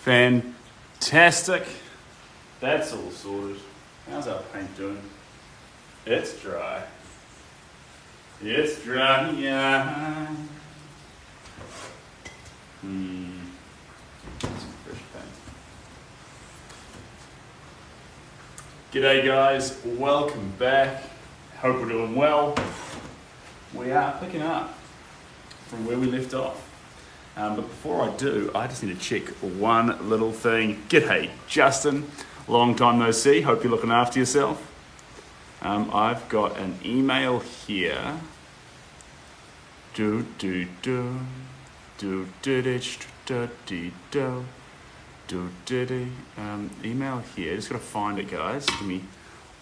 Fantastic. That's all sorted. How's our paint doing? It's dry. It's dry, yeah. Some fresh paint. G'day guys, welcome back. Hope we're doing well. We are picking up from where we left off. But before I do, I just need to check one little thing. G'day, Justin. Long time no see. Hope you're looking after yourself. I've got an email here. Email here. Just gotta find it, guys. Give me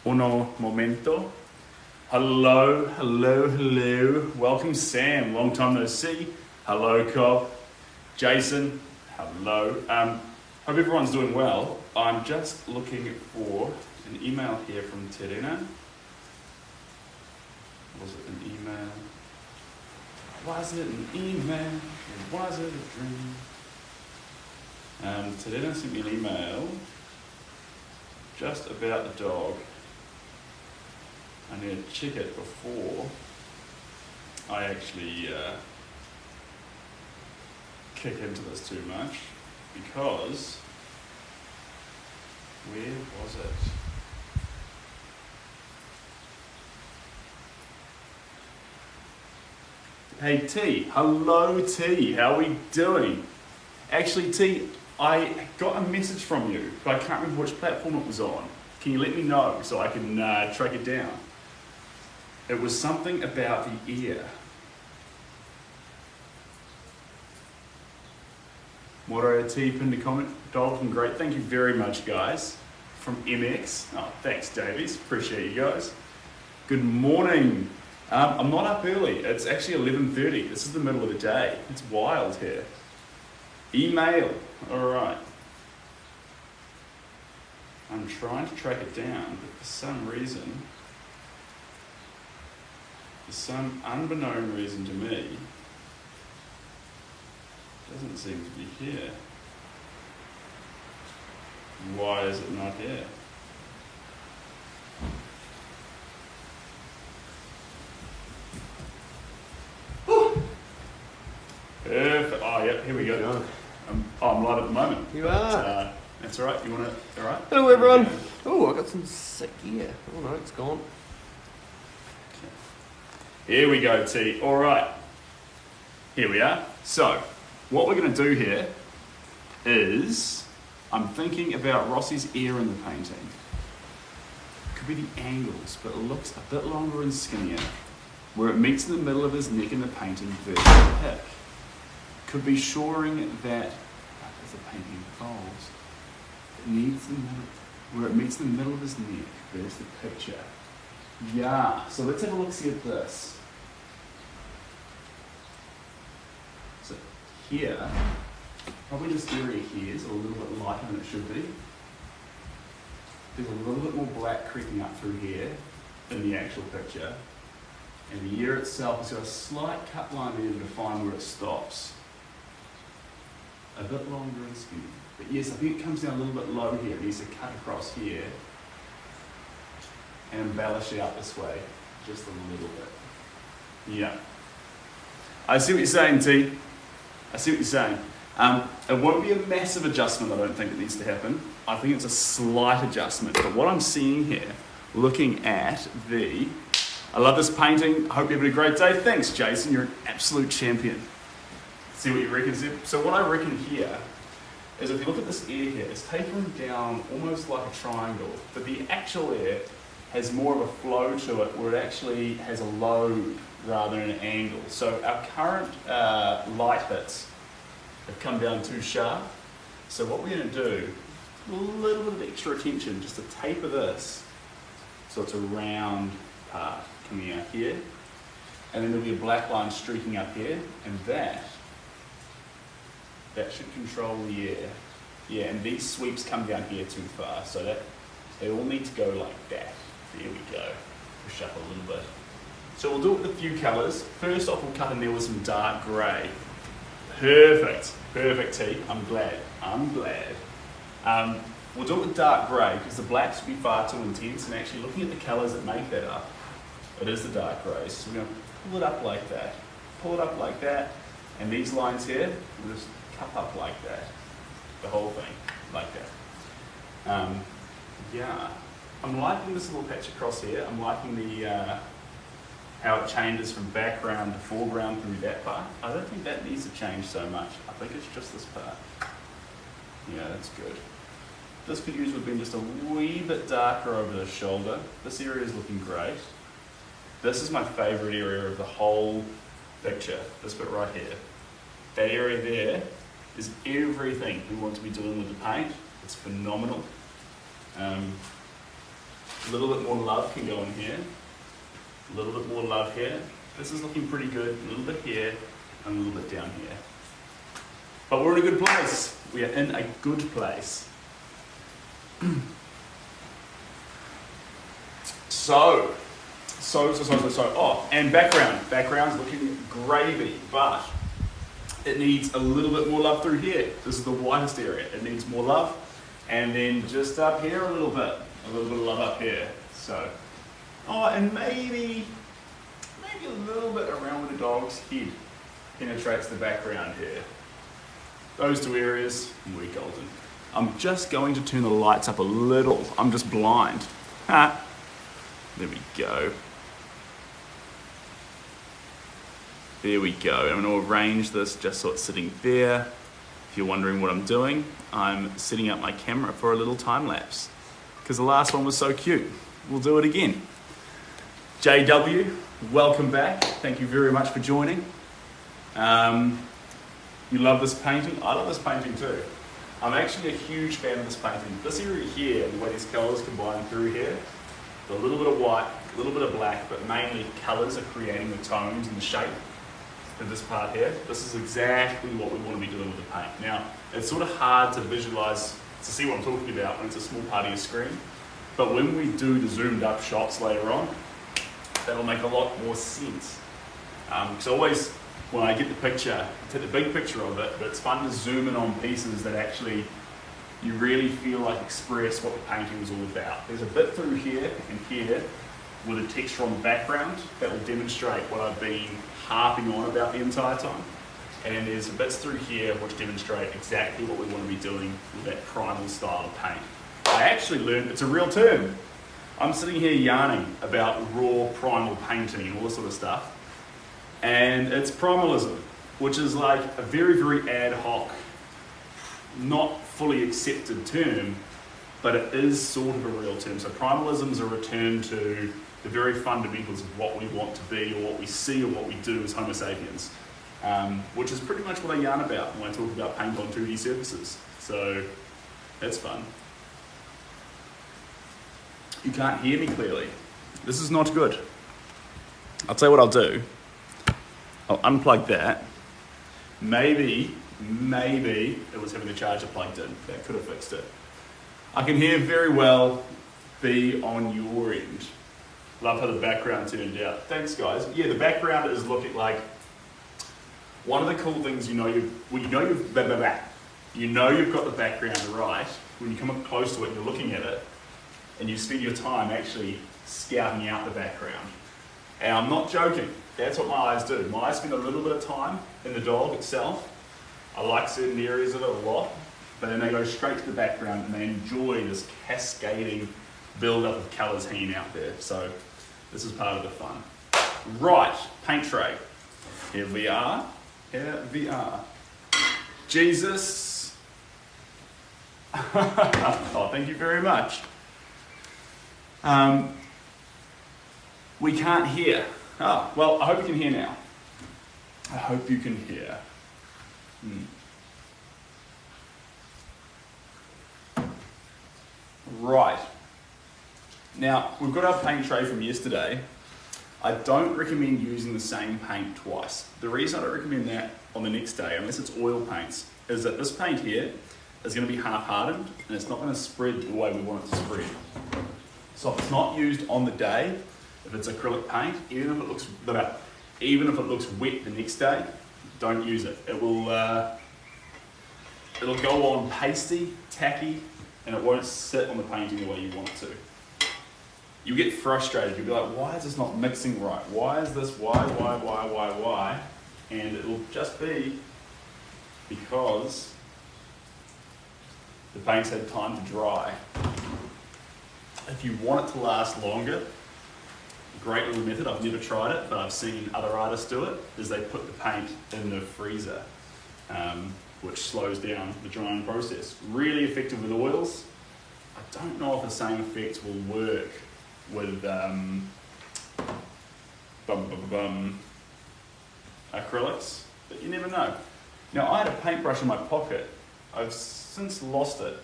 uno momento. Hello. Welcome, Sam. Long time no see. Hello, Cobb. Jason. Hello. Hope everyone's doing well. I'm just looking for an email here from Terena. Was it an email? Was it an email? Or was it a dream? Terena sent me an email just about the dog. I need to check it before I actually kick into this too much, because where was it? Hey T, hello T, how are we doing? Actually T, I got a message from you, but I can't remember which platform it was on. Can you let me know so I can track it down? It was something about the ear. Moderator T pinned a comment. Dalton, great. Thank you very much, guys. From MX. Oh, thanks, Davies. Appreciate you guys. Good morning. I'm not up early. It's actually 11:30. This is the middle of the day. It's wild here. Email. All right. I'm trying to track it down, but for some reason, for some unbeknown reason to me, it doesn't seem to be here. Why is it not here? Perfect. Oh, yeah, here we go. I'm live at the moment. You are. But, that's all right. You want to? All right. Hello, everyone. Oh, I got some sick gear. Oh no, it's gone. Here we go, T. All right. Here we are. So, what we're going to do here is, I'm thinking about Rossi's ear in the painting. Could be the angles, but it looks a bit longer and skinnier, where it meets in the middle of his neck in the painting versus the pick. Could be shoring that, as the painting folds, it needs the middle, where it meets in the middle of his neck versus the picture. Yeah, so let's have a look, see at this. So here, probably this area here is a little bit lighter than it should be. There's a little bit more black creeping up through here than the actual picture. And the ear itself has got a slight cut line there to define where it stops. A bit longer and skinny. But yes, I think it comes down a little bit low here. It needs to cut across here and embellish out this way just a little bit. Yeah. I see what you're saying, T. I see what you're saying. It won't be a massive adjustment, I don't think, that needs to happen. I think it's a slight adjustment. But what I'm seeing here, looking at the... I love this painting. I hope you're having a great day. Thanks, Jason. You're an absolute champion. See what you reckon, Zip? So what I reckon here is, if you look at this ear here, it's tapering down almost like a triangle, but the actual ear has more of a flow to it, where it actually has a lobe rather than an angle. So our current light hits have come down too sharp. So what we're going to do, a little bit of extra attention just to taper this so it's a round part coming out here. And then there'll be a black line streaking up here, and that should control the air. Yeah, and these sweeps come down here too far, so that they all need to go like that. There we go. Push up a little bit. So we'll do it with a few colours. First off, we'll cut in there with some dark grey. Perfect. Perfect, T. I'm glad. I'm glad. We'll do it with dark grey because the blacks would be far too intense, and actually looking at the colours that make that up, it is the dark greys. So we're going to pull it up like that. Pull it up like that, and these lines here, we'll just cup up like that. The whole thing, like that. Yeah, I'm liking this little patch across here. I'm liking the how it changes from background to foreground through that part. I don't think that needs to change so much. I think it's just this part. Yeah, that's good. This could use with being just a wee bit darker over the shoulder. This area is looking great. This is my favourite area of the whole picture, this bit right here. That area there is everything we want to be doing with the paint. It's phenomenal. A little bit more love can go in here. A little bit more love here. This is looking pretty good. A little bit here and a little bit down here. But we're in a good place. We are in a good place. So. Oh, and background. Background's looking gravy, but it needs a little bit more love through here. This is the whitest area. It needs more love. And then just up here a little bit of love up here. So, oh, and maybe a little bit around where the dog's head penetrates the background here. Those two areas, we're golden. I'm just going to turn the lights up a little. I'm just blind. There we go. There we go. I'm going to arrange this just so it's sitting there. If you're wondering what I'm doing, I'm setting up my camera for a little time lapse because the last one was so cute. We'll do it again. JW, welcome back. Thank you very much for joining. You love this painting? I love this painting too. I'm actually a huge fan of this painting. This area here, the way these colours combine through here, a little bit of white, a little bit of black, but mainly colours are creating the tones and the shape of this part here. This is exactly what we want to be doing with the paint. Now, it's sort of hard to visualise, to see what I'm talking about when it's a small part of your screen, but when we do the zoomed up shots later on, that'll make a lot more sense. Because always, when I get the picture, take the big picture of it, but it's fun to zoom in on pieces that actually you really feel like express what the painting was all about. There's a bit through here and here with a texture on the background that will demonstrate what I've been harping on about the entire time. And there's bits through here which demonstrate exactly what we want to be doing with that primal style of paint. I actually learned, it's a real term. I'm sitting here yarning about raw primal painting and all this sort of stuff. And it's primalism, which is like a very, very ad hoc, not fully accepted term, but it is sort of a real term. So primalism is a return to the very fundamentals of what we want to be or what we see or what we do as Homo sapiens, which is pretty much what I yarn about when I talk about paint on 2D surfaces. So that's fun. You can't hear me clearly. This is not good. I'll tell you what I'll do. I'll unplug that. Maybe it was having the charger plugged in. That could have fixed it. I can hear very well be on your end. Love how the background turned out. Thanks, guys. Yeah, the background is looking like one of the cool things. You know you've got the background right when you come up close to it and you're looking at it, and you spend your time actually scouting out the background. And I'm not joking. That's what my eyes do. My eyes spend a little bit of time in the dog itself. I like certain areas of it a lot, but then they go straight to the background and they enjoy this cascading build-up of colours hanging out there. So this is part of the fun. Right, paint tray. Here we are. Jesus. Oh, thank you very much. We can't hear. Oh, well, I hope you can hear now. I hope you can hear. Right. Now, we've got our paint tray from yesterday. I don't recommend using the same paint twice. The reason I don't recommend that on the next day, unless it's oil paints, is that this paint here is going to be half-hardened and it's not going to spread the way we want it to spread. So if it's not used on the day, if it's acrylic paint, even if it looks wet the next day, don't use it. It will it'll go on pasty, tacky, and it won't sit on the painting the way you want it to. You get frustrated, you'll be like, why is this not mixing right? Why is this, why? And it'll just be because the paint's had time to dry. If you want it to last longer, a great little method, I've never tried it, but I've seen other artists do it, is they put the paint in the freezer, which slows down the drying process. Really effective with oils. I don't know if the same effect will work with acrylics, but you never know. Now, I had a paintbrush in my pocket. I've since lost it.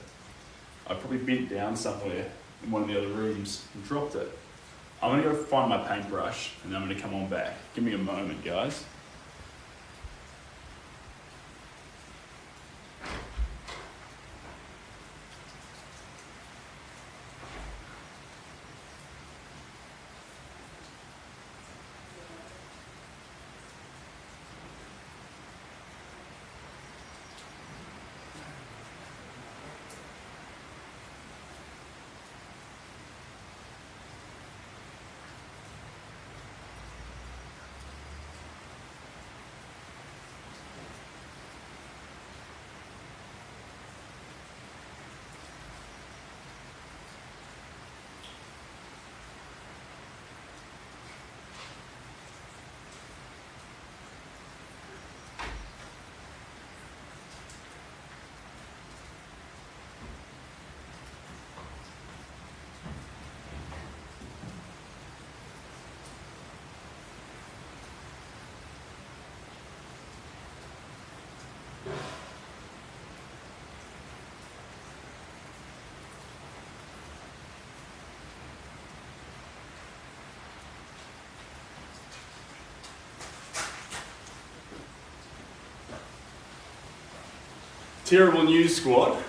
I probably bent down somewhere in one of the other rooms and dropped it. I'm going to go find my paintbrush and then I'm going to come on back. Give me a moment, guys. Terrible news, squad.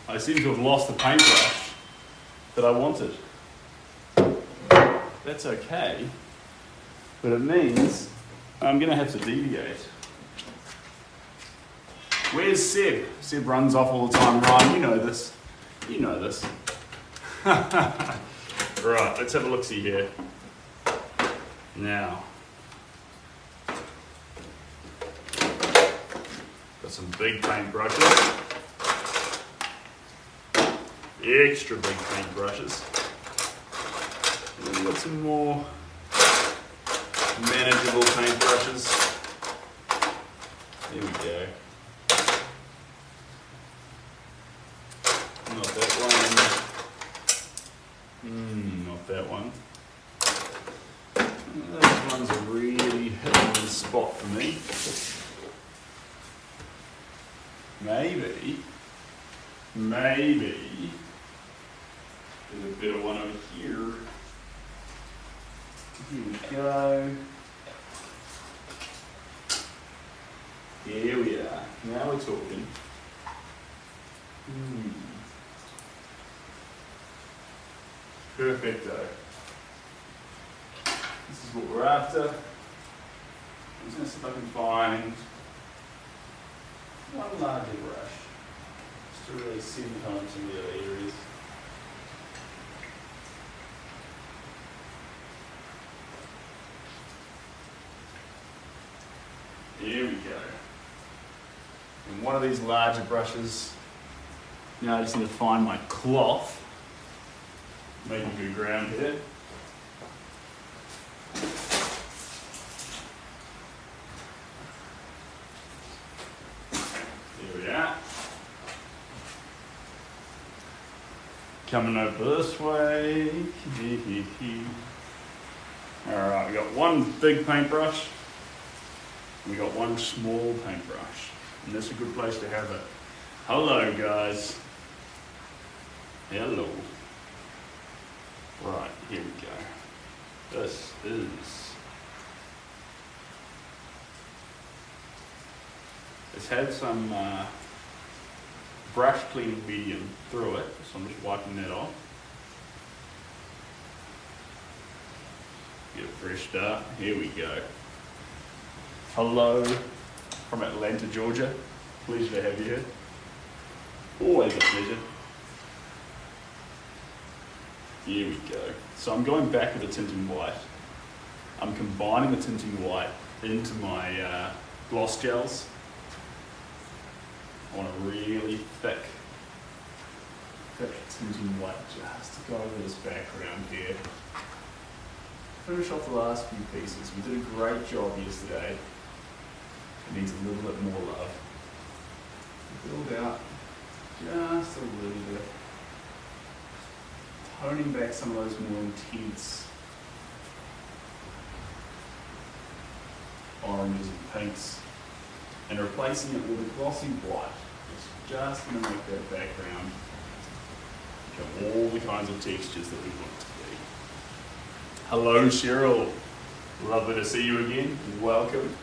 I seem to have lost the paintbrush that I wanted. That's okay, but it means I'm going to have to deviate. Where's Seb? Seb runs off all the time. Ryan, you know this. You know this. Right, let's have a look-see here. Now. Got some big paintbrushes. Extra big paintbrushes. And we've got some more manageable paintbrushes. There we go. Not that one. Not that one. Those ones are really hitting the spot for me. Maybe there's a better one over here. Here we go. Here we are. Now we're talking. Perfecto. This is what we're after. I'm just going to see if I can find one larger brush, just to really center home some of the other areas. There we go. And one of these larger brushes, now I just need to find my cloth, making good ground here. Coming over this way. Alright, we got one big paintbrush. We got one small paintbrush. And that's a good place to have it. Hello, guys. Hello. Right, here we go. This is... It's had some brush cleaning medium through it, so I'm just wiping that off. Get a fresh start. Here we go. Hello from Atlanta, Georgia. Pleasure to have you here. Always a pleasure. Here we go. So I'm going back with the tinting white. I'm combining the tinting white into my gloss gels. I want a really thick tinting white just to go over this background here. Finish off the last few pieces. We did a great job yesterday. It needs a little bit more love. Build out just a little bit. Toning back some of those more intense oranges and pinks and replacing it with a glossy white. It's just going to make that background become all the kinds of textures that we want it to be. Hello Cheryl, lovely to see you again, welcome.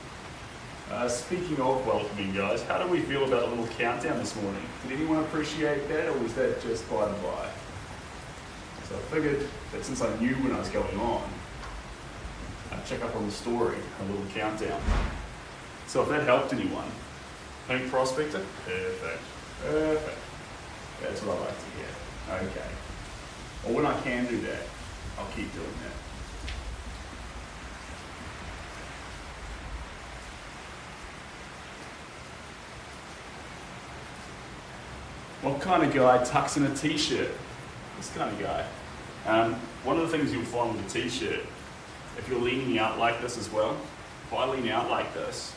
Speaking of welcoming guys, how do we feel about a little countdown this morning? Did anyone appreciate that or was that just by the by? So I figured that since I knew when I was going on, I'd check up on the story, a little countdown. So if that helped anyone, Pink Prospector? Perfect, perfect. That's what I like to hear. Okay. Well, when I can do that, I'll keep doing that. What kind of guy tucks in a t-shirt? This kind of guy. One of the things you'll find with a t-shirt, if you're leaning out like this as well, if I lean out like this,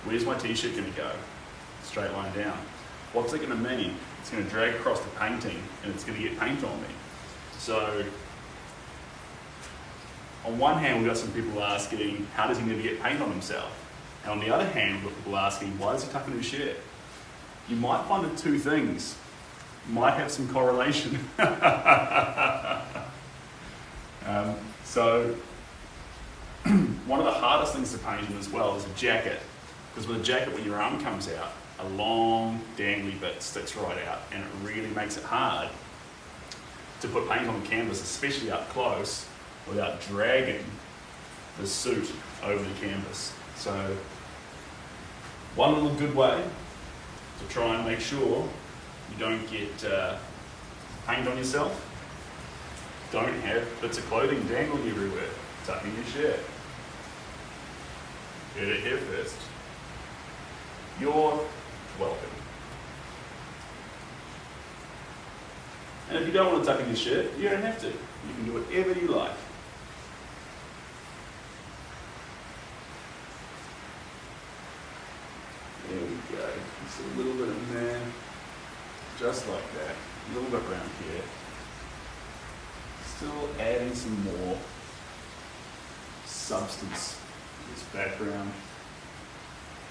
where's my t-shirt going to go? Straight line down. What's it going to mean? It's going to drag across the painting and it's going to get paint on me. So, on one hand, we've got some people asking, how does he never get paint on himself? And on the other hand, we've got people asking, why does he tuck in his shirt? You might find the two things might have some correlation. So, one of the hardest things to paint in as well is a jacket. Because with a jacket, when your arm comes out, a long dangly bit sticks right out and it really makes it hard to put paint on the canvas, especially up close, without dragging the suit over the canvas. So, one little good way to try and make sure you don't get paint on yourself, don't have bits of clothing dangling everywhere, tuck in your shirt. Heard it here first. You're welcome. And if you don't want to tuck in your shirt, you don't have to. You can do whatever you like. There we go. Just a little bit in there. Just like that. A little bit around here. Still adding some more substance to this background.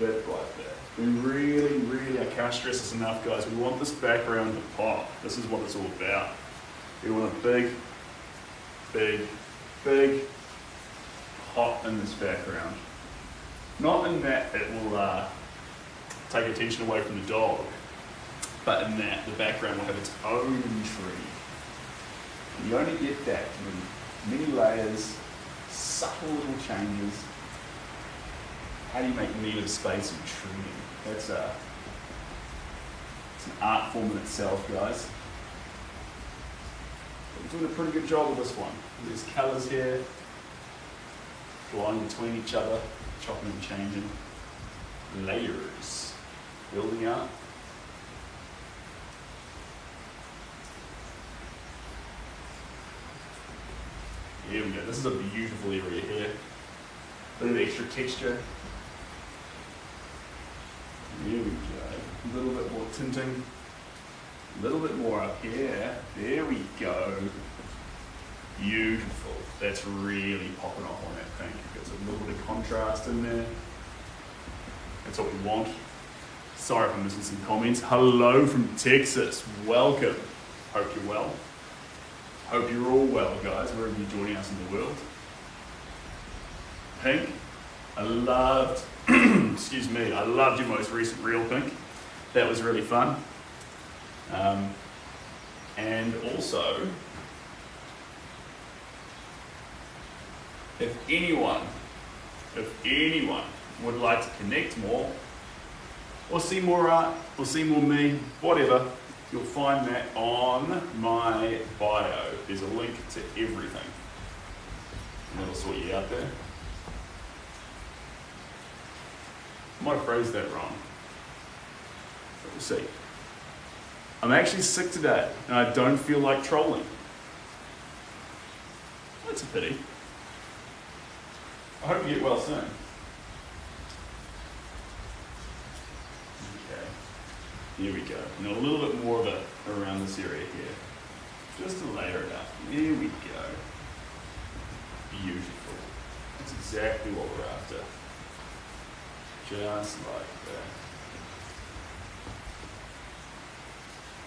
Bit by bit. We really, I can't stress this enough, guys. We want this background to pop. This is what it's all about. We want a big pop in this background. Not in that it will take attention away from the dog, but in that the background will have its own intrigue. And you only get that through many layers, subtle little changes. How do you make needed space intriguing? It's an art form in itself, guys. We're doing a pretty good job with this one. There's colours here, flying between each other, chopping and changing. Layers, building up. Here we go. This is a beautiful area here. Bit of extra texture. Here we go. A little bit more tinting. A little bit more up here. There we go. Beautiful. That's really popping off on that pink. There's a little bit of contrast in there. That's what we want. Sorry if I'm missing some comments. Hello from Texas. Welcome. Hope you're well. Hope you're all well, guys, wherever you're joining us in the world. Pink. I loved, excuse me, I loved your most recent reel, Pink. That was really fun. And also, if anyone would like to connect more, or see more art, or see more me, whatever, You'll find that on my bio. There's a link to everything. And that'll sort you out there. I might have phrased that wrong. But we'll see. I'm actually sick today, and I don't feel like trolling. That's a pity. I hope you get well soon. Okay, here we go. And a little bit more of it around this area here. Just to layer it up. There we go. Beautiful. That's exactly what we're after. Just like that.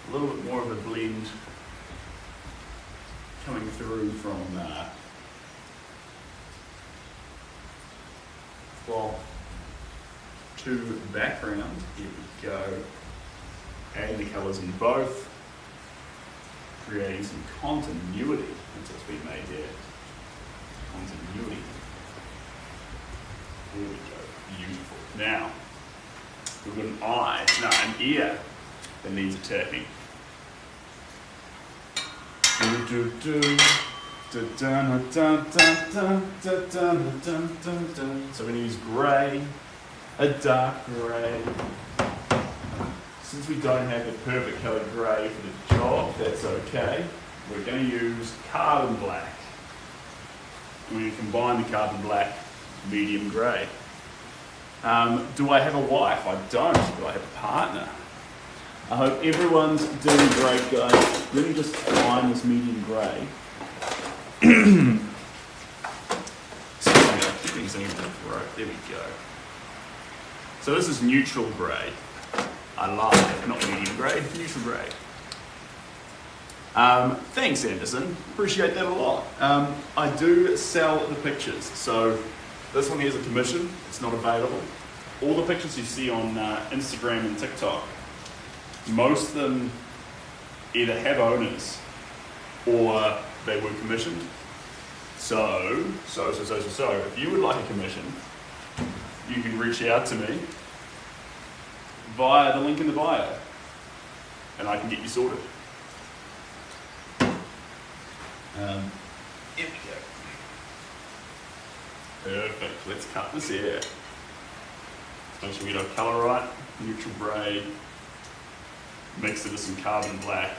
A little bit more of a blend coming through from cloth to background. Here we go. Adding the colours in both, creating some continuity. That's what's been made here. Continuity. There we go. Beautiful. Now, we've got an eye, no, an ear that needs attacking. So we're going to use grey, a dark grey. Since we don't have the perfect colour grey for the job, that's okay. We're going to use carbon black. We're going to combine the carbon black, medium grey. Do I have a wife? I don't. Do I have a partner? I hope everyone's doing great, guys. Let me just combine this medium grey. There we go. So this is neutral grey. I like, not medium grey, neutral grey. Thanks, Anderson. Appreciate that a lot. I do sell the pictures. So this one here is a commission. It's not available. All the pictures you see on Instagram and TikTok, most of them either have owners or they were commissioned. So, if you would like a commission, you can reach out to me via the link in the bio and I can get you sorted. Here we go. Perfect. Let's cut this here. Make sure we get our colour right. Neutral grey. Mix it with some carbon black.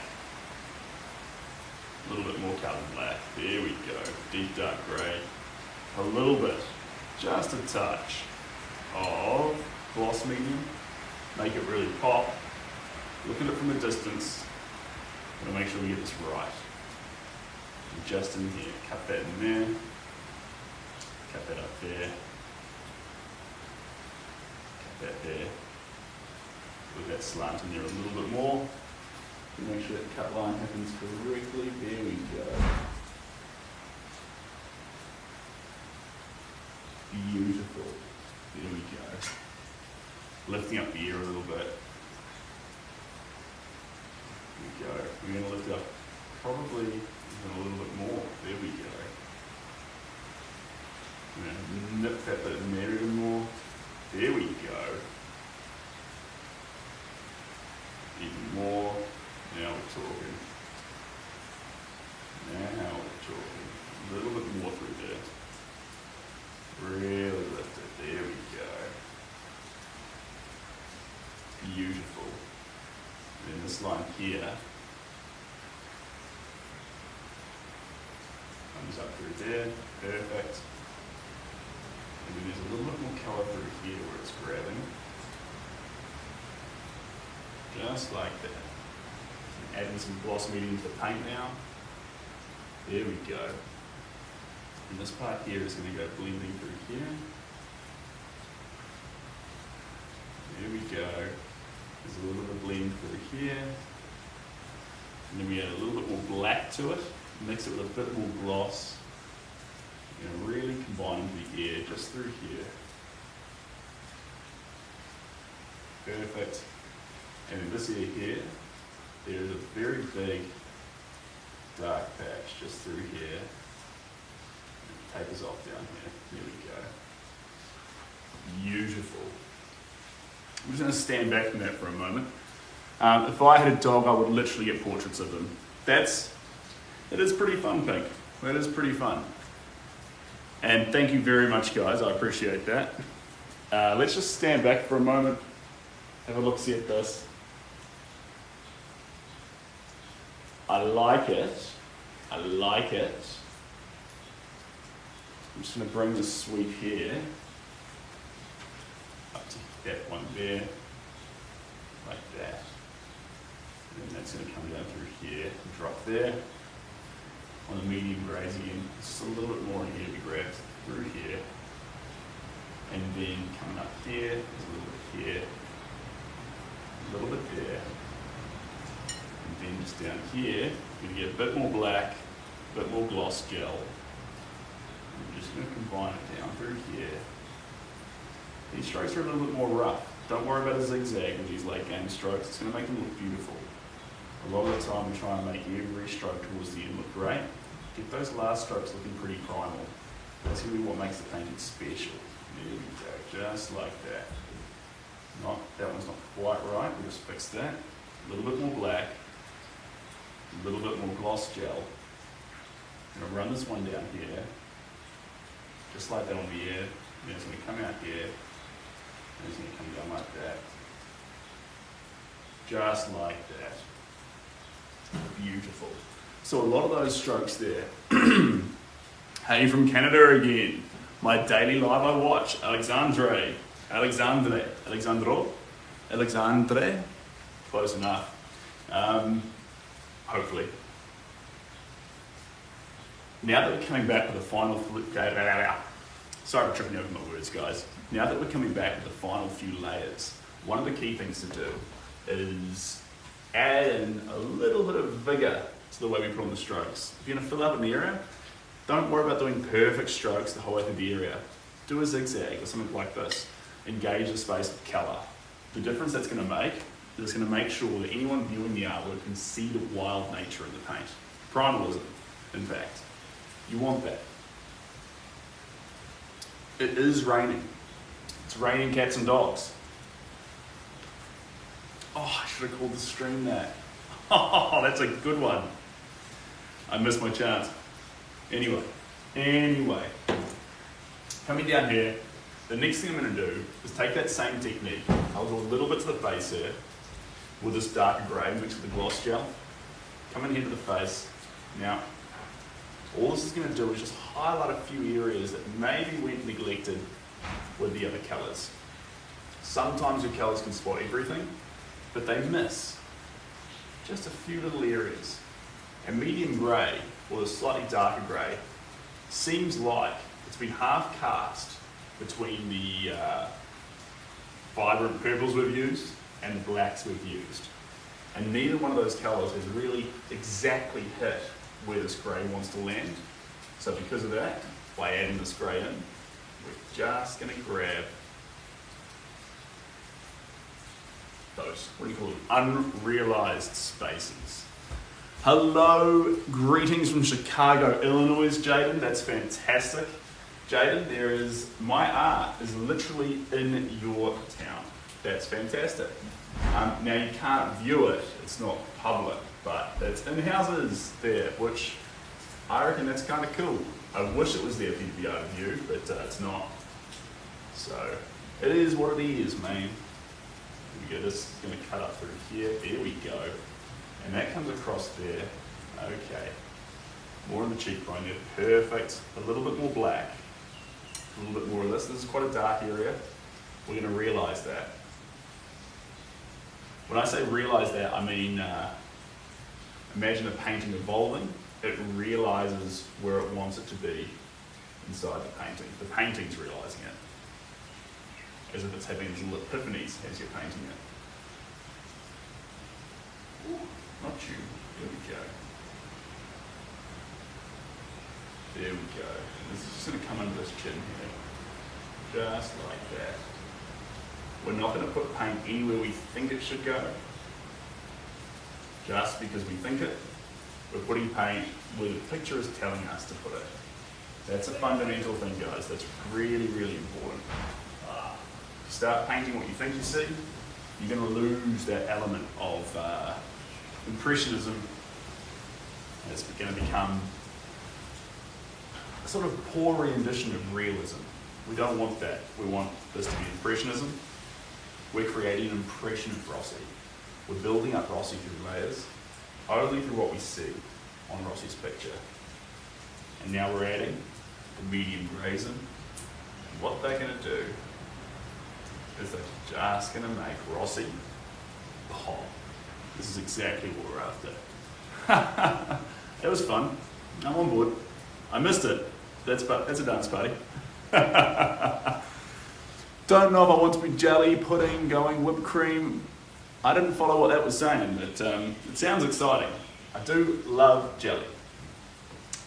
A little bit more carbon black. There we go. Deep dark grey. A little bit, just a touch of gloss medium. Make it really pop. Look at it from a distance. We'll make sure we get this right. And just in here. Cut that in there. Cut that up there. Cut that there. With that slant in there a little bit more. Make sure that cut line happens correctly. There we go. Beautiful. There we go. Lifting up the ear a little bit. There we go. We're going to lift up probably even a little bit more. There we go. We're going to nip that bit in there even more. There we go. Even more. Now we're talking. Now we're talking. A little bit more through there. Really lift it. There we go. Beautiful. And then this line here comes up through there. Perfect. And then there's a little bit more colour through here where it's grabbing. Just like that. Adding some gloss medium to the paint now. There we go. And this part here is going to go blending through here. There we go. There's a little bit of blend through here. And then we add a little bit more black to it. Mix it with a bit more gloss. And really combine the air just through here. Perfect. And then this area here, there's a very big dark patch just through here. It tapers off down here. There we go. Beautiful. I'm just going to stand back from that for a moment. If I had a dog, I would literally get portraits of them. It is pretty fun, Pink. That is pretty fun. And thank you very much, guys. I appreciate that. Let's just stand back for a moment, have a look-see at this. I like it. I like it. I'm just going to bring this sweep here up to that one there, like that. And then that's going to come down through here and drop there. On the medium grays again, just a little bit more in here to be grabbed through here. And then coming up here, there's a little bit here, a little bit there. And then just down here, you're going to get a bit more black, a bit more gloss gel. I'm just going to combine it down through here. These strokes are a little bit more rough. Don't worry about a zigzag with these late game strokes. It's going to make them look beautiful. A lot of the time we try and make every stroke towards the end look great. Get those last strokes looking pretty primal. That's really what makes the painting special. There we go, just like that. That one's not quite right, we'll just fix that. A little bit more black, a little bit more gloss gel. I'm going to run this one down here, just like that on the air. Then it's going to come out here, and it's going to come down like that. Just like that. Beautiful. So a lot of those strokes there. Hey, from Canada again. My daily live I watch, Alexandre, close enough. Hopefully. Now that we're coming back with the final, sorry for tripping over my words, guys. Now that we're coming back with the final few layers, one of the key things to do is add in a little bit of vigor to the way we put on the strokes. If you're going to fill out an area, don't worry about doing perfect strokes the whole way through the area. Do a zigzag or something like this. Engage the space with colour. The difference that's going to make is it's going to make sure that anyone viewing the artwork can see the wild nature in the paint. Primalism, in fact. You want that. It is raining. It's raining cats and dogs. Oh, I should have called the stream that. Oh, that's a good one. I missed my chance. Anyway. Coming down here, the next thing I'm going to do is take that same technique. I'll do a little bit to the face here with this darker grey mixed with the gloss gel. Come in here to the face. Now, all this is going to do is just highlight a few areas that maybe went neglected with the other colours. Sometimes your colours can spot everything, but they miss just a few little areas. And medium grey, or the slightly darker grey, seems like it's been half cast between the vibrant purples we've used and the blacks we've used. And neither one of those colours has really exactly hit where this grey wants to land. So because of that, by adding this grey in, we're just going to grab those, what do you call them, unrealised spaces. Hello, greetings from Chicago, Illinois, Jaden. That's fantastic. Jaden, my art is literally in your town. That's fantastic. Now you can't view it, it's not public, but it's in houses there, which I reckon that's kind of cool. I wish it was there for you to be able to view, but it's not. So it is what it is, man. Here we go, this is going to cut up through here. There we go. And that comes across there. Okay. More on the cheekbone there. Perfect. A little bit more black. A little bit more of this. This is quite a dark area. We're going to realise that. When I say realise that, I mean imagine a painting evolving. It realises where it wants it to be inside the painting. The painting's realising it. As if it's having these little epiphanies as you're painting it. Ooh, not you. There we go. There we go. And this is just going to come under this chin here. Just like that. We're not going to put paint anywhere we think it should go. Just because we think it. We're putting paint where the picture is telling us to put it. That's a fundamental thing, guys. That's really, really important. Start painting what you think you see, you're going to lose that element of Impressionism. It's going to become a sort of poor rendition of realism. We don't want that. We want this to be Impressionism. We're creating an impression of Rossi. We're building up Rossi through layers, only through what we see on Rossi's picture. And now we're adding the medium grays in. And what they're going to do is they're just going to make Rossi pop. This is exactly what we're after. It was fun. I'm on board. I missed it. That's a dance party. Don't know if I want to be jelly, pudding, going whipped cream. I didn't follow what that was saying, but it sounds exciting. I do love jelly.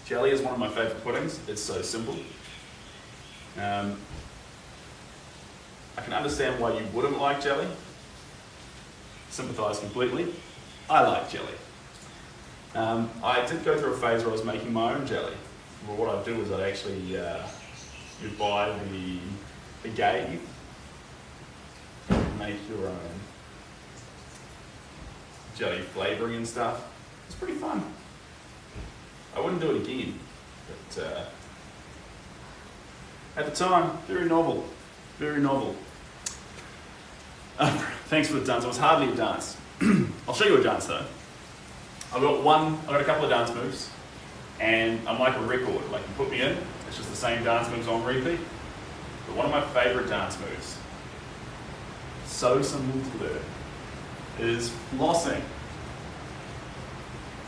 Jelly is one of my favourite puddings. It's so simple. I can understand why you wouldn't like jelly. Sympathise completely. I like jelly. I did go through a phase where I was making my own jelly. Well, what I'd do is I'd actually you'd buy the agave, make your own jelly flavouring and stuff. It's pretty fun. I wouldn't do it again, but at the time, very novel, very novel. Thanks for the dance. It was hardly a dance. I'll show you a dance though. I've got a couple of dance moves, and I'm like a record. Like you put me in, it's just the same dance moves on repeat. But one of my favourite dance moves, so simple to learn, is flossing.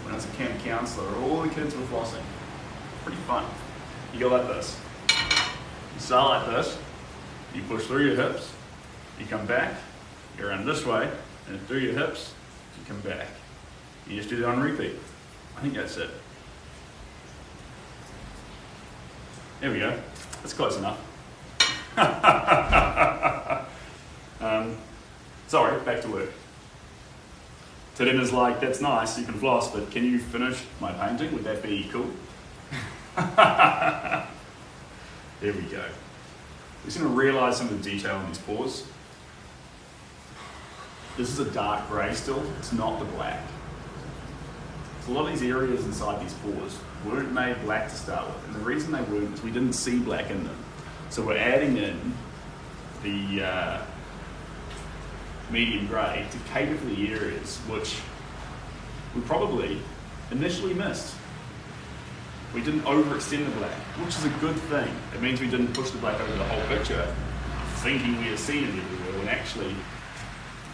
When I was a camp counsellor, all the kids were flossing. Pretty fun. You go like this. You start like this. You push through your hips. You come back. You run this way, and through your hips, you come back. You just do that on repeat. I think that's it. There we go. That's close enough. Sorry, back to work. Tadina's like, that's nice, you can floss, but can you finish my painting? Would that be cool? There we go. We're just going to realise some of the detail in these paws. This is a dark grey still, it's not the black. So a lot of these areas inside these paws weren't made black to start with, and the reason they weren't is we didn't see black in them. So we're adding in the medium grey to cater for the areas which we probably initially missed. We didn't overextend the black, which is a good thing. It means we didn't push the black over the whole picture, thinking we had seen it everywhere, when actually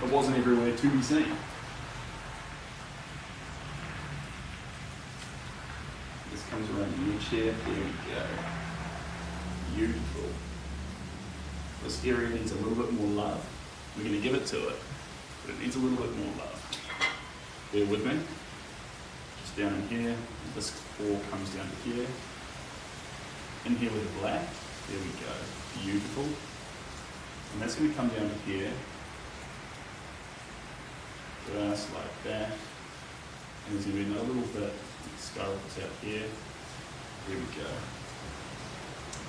it wasn't everywhere to be seen. This comes around the edge here. There we go. Beautiful. This area needs a little bit more love. We're going to give it to it, but it needs a little bit more love. Bear with me. Just down in here. This paw comes down to here. In here with the black. There we go. Beautiful. And that's going to come down to here. Just like that. And there's going to be another little bit that skulls out here. There we go.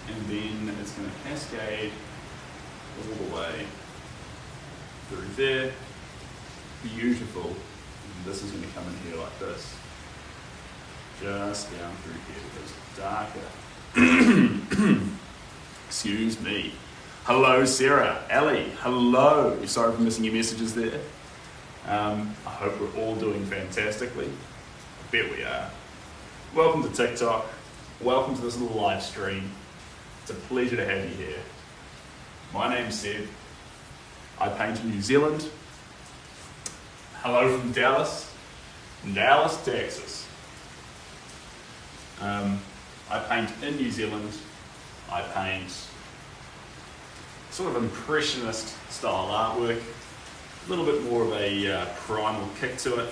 And then it's going to cascade all the way through there. Beautiful. And this is going to come in here like this. Just down through here because it's darker. Excuse me. Hello, Sarah. Ellie, hello. Sorry for missing your messages there. I hope we're all doing fantastically. I bet we are. Welcome to TikTok. Welcome to this little live stream. It's a pleasure to have you here. My name's Seb. I paint in New Zealand. Hello from Dallas, Texas. I paint in New Zealand. I paint sort of impressionist style artwork, a little bit more of a primal kick to it.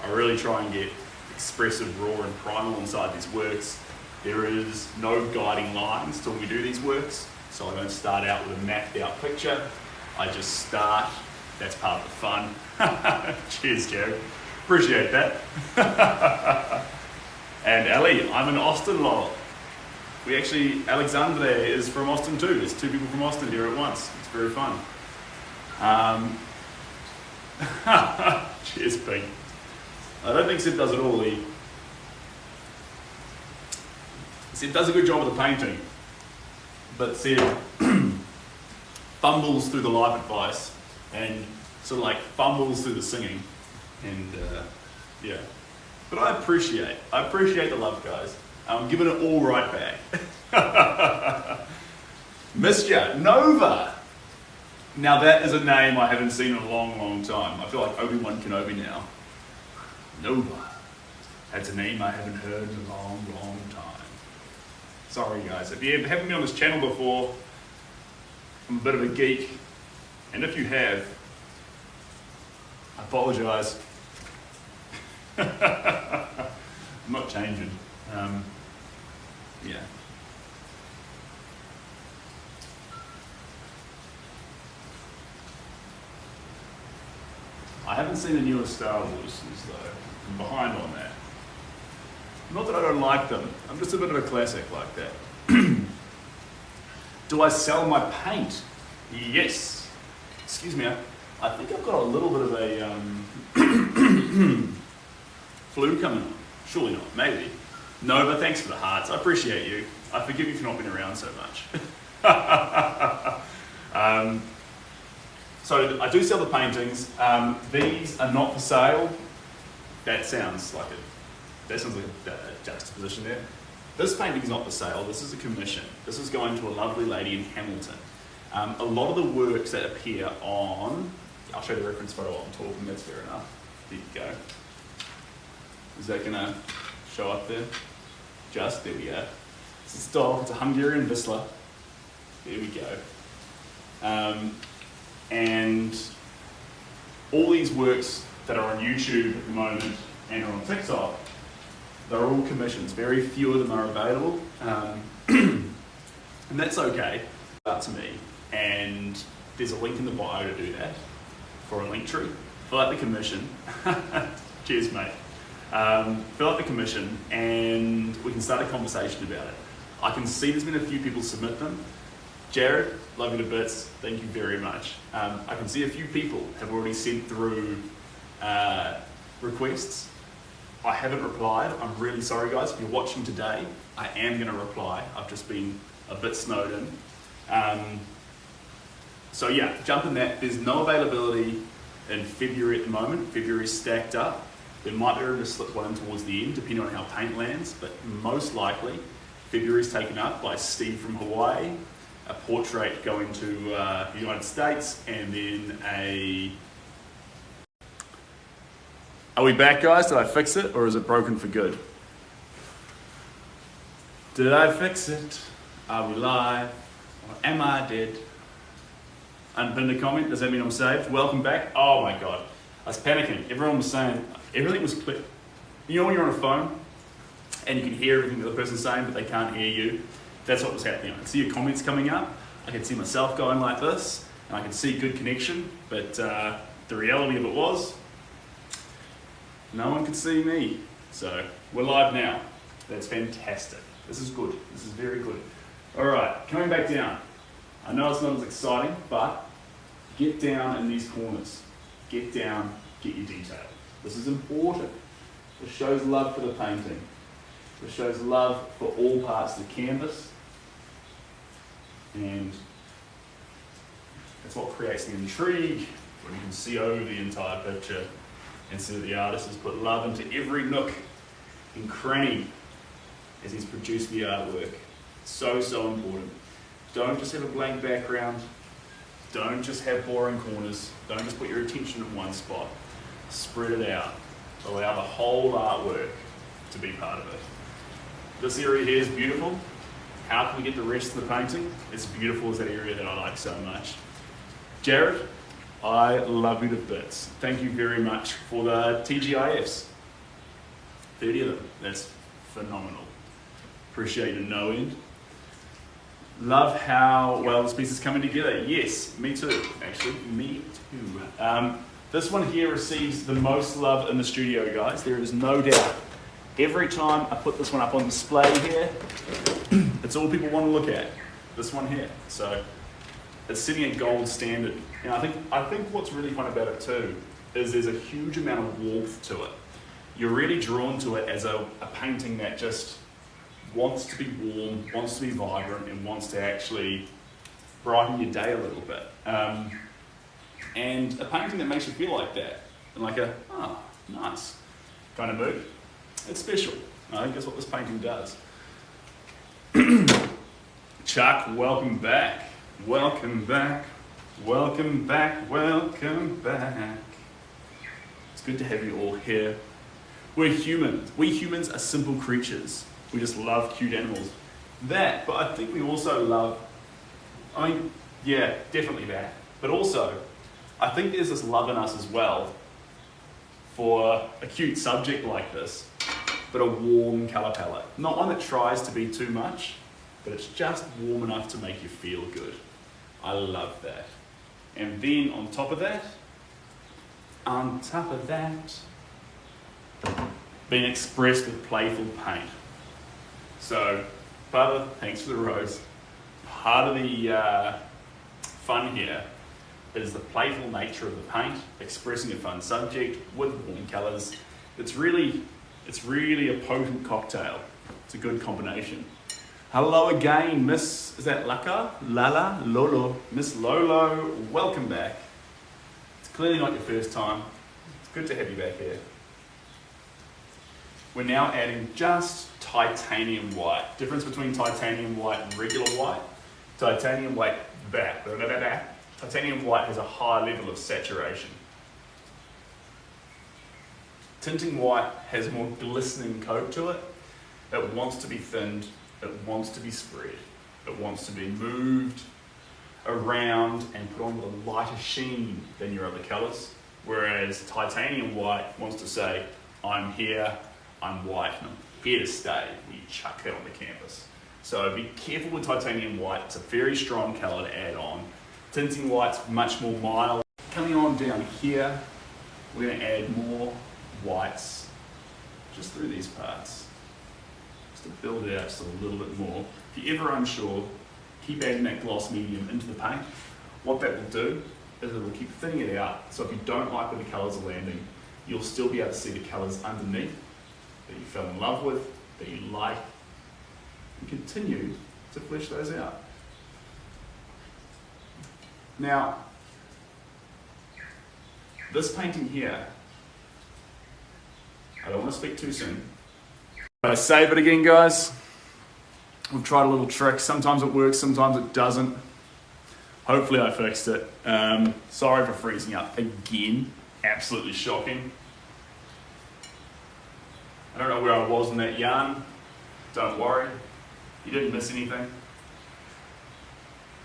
I really try and get expressive, raw and primal inside these works. There is no guiding lines till we do these works, so I don't start out with a mapped out picture. I just start, that's part of the fun. Cheers, Jerry. Appreciate that. And Ellie, I'm in Austin, lol. Alexandre is from Austin too. There's two people from Austin here at once. It's very fun. Cheers, Pete. I don't think Sid does it all. Sid does a good job with the painting, but Sid fumbles through the life advice and sort of like fumbles through the singing, and yeah. But I appreciate the love, guys. I'm giving it all right back. Missed ya, Nova. Now that is a name I haven't seen in a long, long time. I feel like Obi-Wan Kenobi now. Nova. That's a name I haven't heard in a long, long time. Sorry guys, if you haven't been on this channel before, I'm a bit of a geek. And if you have, I apologise. I'm not changing. Yeah. I haven't seen the newest Star Wars, though. I'm behind on that. Not that I don't like them. I'm just a bit of a classic like that. Do I sell my paint? Yes. Excuse me. I think I've got a little bit of a flu coming on. Surely not. Maybe. Nova, thanks for the hearts. I appreciate you. I forgive you for not being around so much. So I do sell the paintings. These are not for sale. That sounds like a juxtaposition there. This painting is not for sale. This is a commission. This is going to a lovely lady in Hamilton. A lot of the works that appear on, I'll show you the reference photo while I'm talking, that's fair enough. There you go. Is that gonna show up there? Just, there we go. It's a dog, it's a Hungarian Whistler. There we go. And all these works that are on YouTube at the moment and are on TikTok, they're all commissions. Very few of them are available. And that's okay. Up to me. And there's a link in the bio to do that for a link tree. Fill out the commission. Cheers, mate. Fill out the commission and we can start a conversation about it. I can see there's been a few people submit them. Jared, love you to bits, thank you very much. I can see a few people have already sent through requests. I haven't replied. I'm really sorry guys, if you're watching today, I am going to reply. I've just been a bit snowed in. So yeah, jump in that. There's no availability in February at the moment. February's stacked up. There might be room to slip one in towards the end, depending on how paint lands, but most likely February's taken up by Steve from Hawaii, a portrait going to the United States, and then a... Are we back, guys? Did I fix it, or is it broken for good? Did I fix it? Are we live? Or am I dead? Unpinned a comment, does that mean I'm saved? Welcome back. Oh my God, I was panicking. Everyone was saying, everything was clear. You know when you're on a phone, and you can hear everything that the person's saying, but they can't hear you? That's what was happening. I could see your comments coming up, I could see myself going like this, and I could see good connection, but the reality of it was, no one could see me. So, we're live now. That's fantastic. This is good. This is very good. All right, coming back down. I know it's not as exciting, but get down in these corners. Get down, get your detail. This is important. This shows love for the painting. This shows love for all parts of the canvas. And that's what creates the intrigue, when you can see over the entire picture and see that the artist has put love into every nook and cranny as he's produced the artwork. So, so important. Don't just have a blank background. Don't just have boring corners. Don't just put your attention in one spot. Spread it out. Allow the whole artwork to be part of it. This area here is beautiful. How can we get the rest of the painting as beautiful as that area that I like so much? Jared, I love you to bits. Thank you very much for the TGIFs. 30 of them. That's phenomenal. Appreciate it to no end. Love how well this piece is coming together. Yes, me too, actually, me too. This one here receives the most love in the studio, guys. There is no doubt. Every time I put this one up on display here, it's all people want to look at. This one here. So it's sitting at gold standard. And I think what's really fun about it too is there's a huge amount of warmth to it. You're really drawn to it as a painting that just wants to be warm, wants to be vibrant, and wants to actually brighten your day a little bit. And a painting that makes you feel like that, and like a, oh, nice kind of mood. It's special. I think that's what this painting does. Chuck, welcome back. Welcome back. Welcome back. Welcome back. It's good to have you all here. We're humans. We humans are simple creatures. We just love cute animals. That, but I think we also love, I mean, yeah, definitely that. But also, I think there's this love in us as well for a cute subject like this, but a warm colour palette. Not one that tries to be too much, but it's just warm enough to make you feel good. I love that. And then on top of that, being expressed with playful paint. So, thanks for the rose. Part of the fun here is the playful nature of the paint, expressing a fun subject with warm colours. It's really a potent cocktail. It's a good combination. Hello again, Miss, is that Laka? Lala? Lolo? Miss Lolo, welcome back. It's clearly not your first time. It's good to have you back here. We're now adding just titanium white. Difference between titanium white and regular white. Titanium white, titanium white has a high level of saturation. Tinting white has more glistening coat to it. It wants to be thinned. It wants to be spread. It wants to be moved around and put on with a lighter sheen than your other colours. Whereas titanium white wants to say, I'm here, I'm white, and I'm here to stay. We chuck that on the canvas. So be careful with titanium white. It's a very strong colour to add on. Tinting white's much more mild. Coming on down here, we're going to add more whites just through these parts. To build it out just a little bit more. If you're ever unsure, keep adding that gloss medium into the paint. What that will do is it will keep thinning it out, so if you don't like where the colours are landing, you'll still be able to see the colours underneath that you fell in love with, that you like, and continue to flesh those out. Now, this painting here, I don't want to speak too soon. I save it again, guys. We've tried a little trick. Sometimes it works, sometimes it doesn't. Hopefully I fixed it. Sorry for freezing up again. Absolutely shocking. I don't know where I was in that yarn. Don't worry. You didn't miss anything.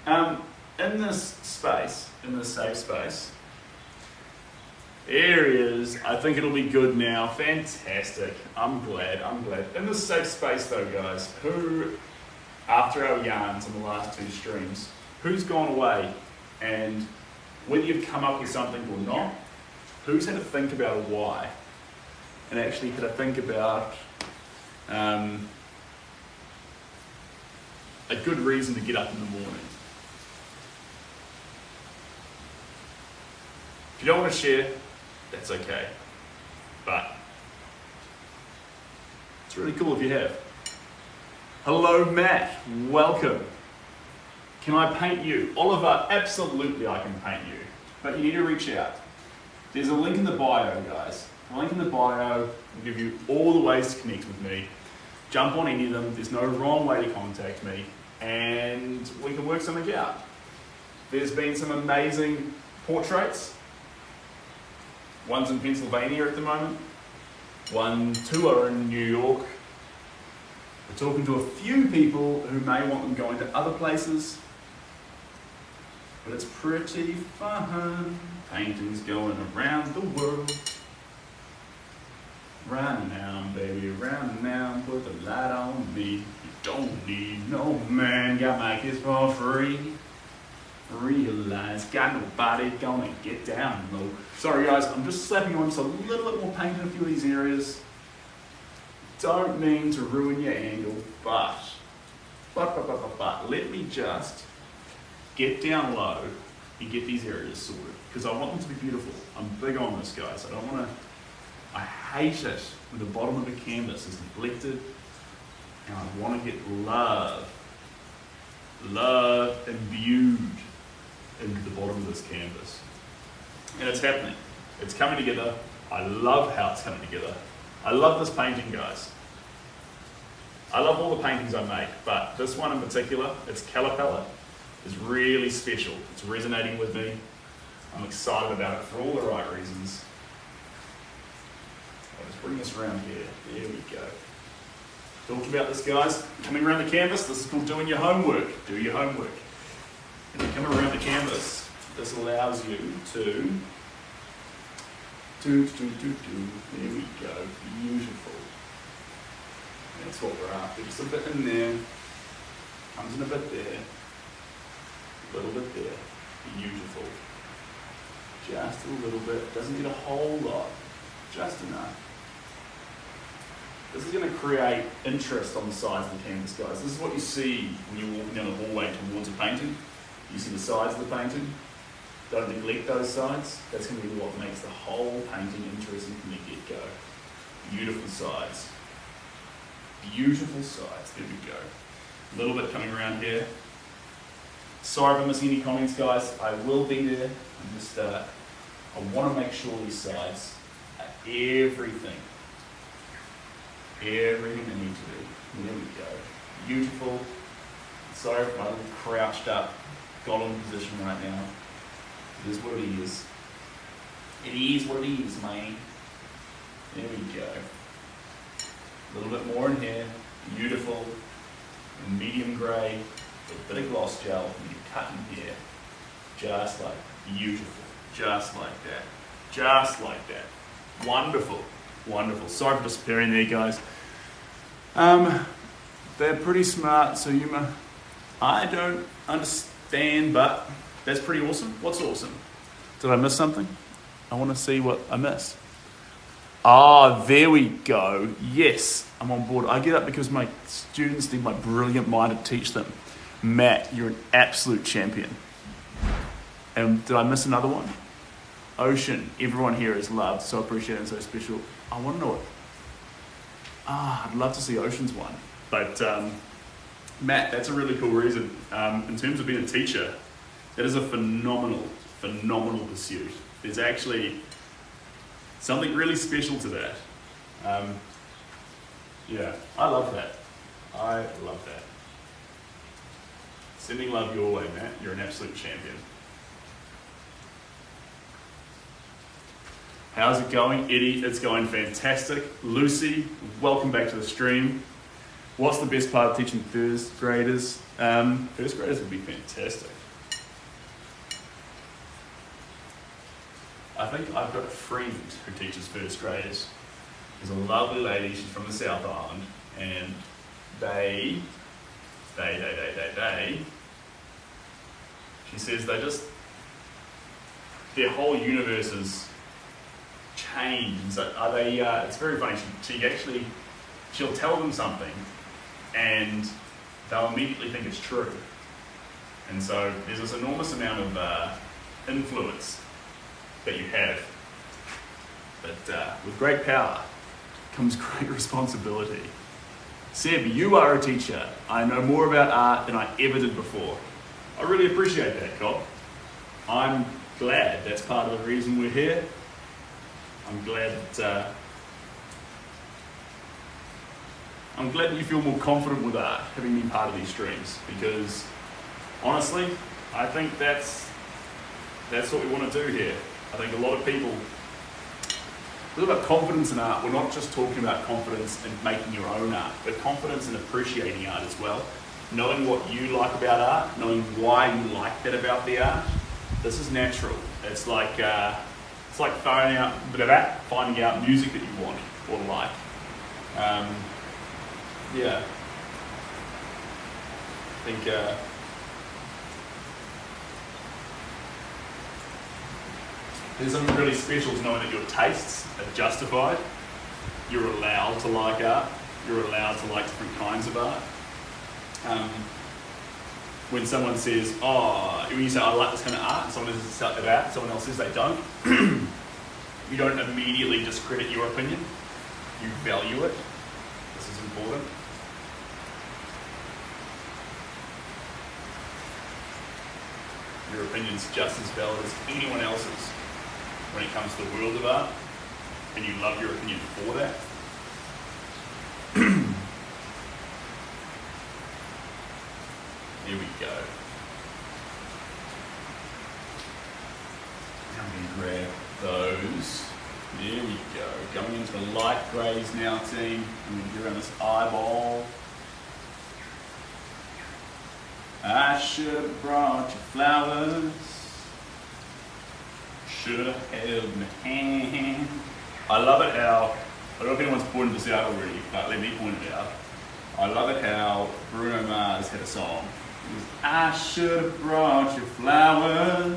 In this space, in this safe space, there he is. I think it'll be good now. Fantastic. I'm glad. In this safe space though, guys, who, after our yarns in the last two streams, who's gone away and whether you've come up with something or not, who's had to think about a why and actually had to think about a good reason to get up in the morning? If you don't want to share, that's okay, but it's really cool if you have. Hello Matt, welcome. Can I paint you? Oliver, absolutely I can paint you, but you need to reach out. There's a link in the bio, guys. The link in the bio will give you all the ways to connect with me. Jump on any of them, there's no wrong way to contact me, and we can work something out. There's been some amazing portraits. One's in Pennsylvania at the moment. Two are in New York. We're talking to a few people who may want them going to other places. But it's pretty fun. Paintings going around the world. Round and down, baby, round and down. Put the light on me. You don't need no man. Got my kids for free. Realize got nobody gonna get down low. Sorry guys, I'm just slapping on just a little bit more paint in a few of these areas. Don't mean to ruin your angle, but let me just get down low you get these areas sorted, because I want them to be beautiful. I'm big on this, guys. I hate it when the bottom of the canvas is neglected, and I want to get love imbued into the bottom of this canvas. And it's happening. It's coming together. I love how it's coming together. I love this painting, guys. I love all the paintings I make, but this one in particular, its colour palette, is really special. It's resonating with me. I'm excited about it for all the right reasons. I'll just bring this around here. There we go. Talked about this, guys. Coming around the canvas, this is called doing your homework. Do your homework. And you come around the canvas, this allows you to there we go. Beautiful. That's what we're after. Just a bit in there. Comes in a bit there. A little bit there. Beautiful. Just a little bit. Doesn't need a whole lot. Just enough. This is going to create interest on the sides of the canvas, guys. This is what you see when you're walking down the hallway towards a painting. You see the sides of the painting. Don't neglect those sides. That's going to be what makes the whole painting interesting from the get-go. Beautiful sides. Beautiful sides. There we go. A little bit coming around here. Sorry if I'm missing any comments, guys. I will be there. I'm just, I want to make sure these sides are everything. Everything they need to be. There we go. Beautiful. Sorry if my little crouched up golem position right now. It is what it is. It is what it is, man. There we go. A little bit more in here. Beautiful. In medium grey. With a bit of gloss gel. And you cut in here. Just like beautiful. Just like that. Just like that. Wonderful. Wonderful. Sorry for disappearing there, guys. They're pretty smart, so I don't understand, but that's pretty awesome. What's awesome? Did I miss something? I want to see what I missed. Ah, there we go. Yes, I'm on board. I get up because my students need my brilliant mind to teach them. Matt, you're an absolute champion. And did I miss another one? Ocean, everyone here is loved, so appreciated and so special. I want to know it. I'd love to see Ocean's one. But Matt, that's a really cool reason. In terms of being a teacher, that is a phenomenal pursuit. There's actually something really special to that. Yeah, I love that. I love that. Sending love your way, Matt. You're an absolute champion. How's it going? Eddie, it's going fantastic. Lucy, welcome back to the stream. What's the best part of teaching first graders? First graders would be fantastic. I think I've got a friend who teaches first graders. There's a lovely lady, she's from the South Island, and she says their whole universe is changed. So it's very funny. She'll tell them something, and they'll immediately think it's true. And so there's this enormous amount of influence that you have. But with great power comes great responsibility. Seb, you are a teacher. I know more about art than I ever did before. I really appreciate that, Cobb. I'm glad that's part of the reason we're here. I'm glad that you feel more confident with art, having been part of these streams, because honestly, I think that's what we want to do here. I think a lot of people, it's all about confidence in art. We're not just talking about confidence in making your own art, but confidence in appreciating art as well. Knowing what you like about art, knowing why you like that about the art. This is natural. It's like finding out music that you want or like. Yeah. I think there's something really special to knowing that your tastes are justified. You're allowed to like art. You're allowed to like different kinds of art. when someone says, oh, when you say, I like this kind of art, and someone says it's about, someone else says they don't, you don't immediately discredit your opinion. You value it. This is important. Your opinion's just as valid as anyone else's when it comes to the world of art, and you love your opinion for that. Here we go. Now we grab those. There we go. Going into the light greys now, team. I'm going to get around this eyeball. I should have brought you flowers. Should have held my hand. I love it how, I don't know if anyone's pointed this out already, but let me point it out. I love it how Bruno Mars had a song. It was, I should have brought you flowers.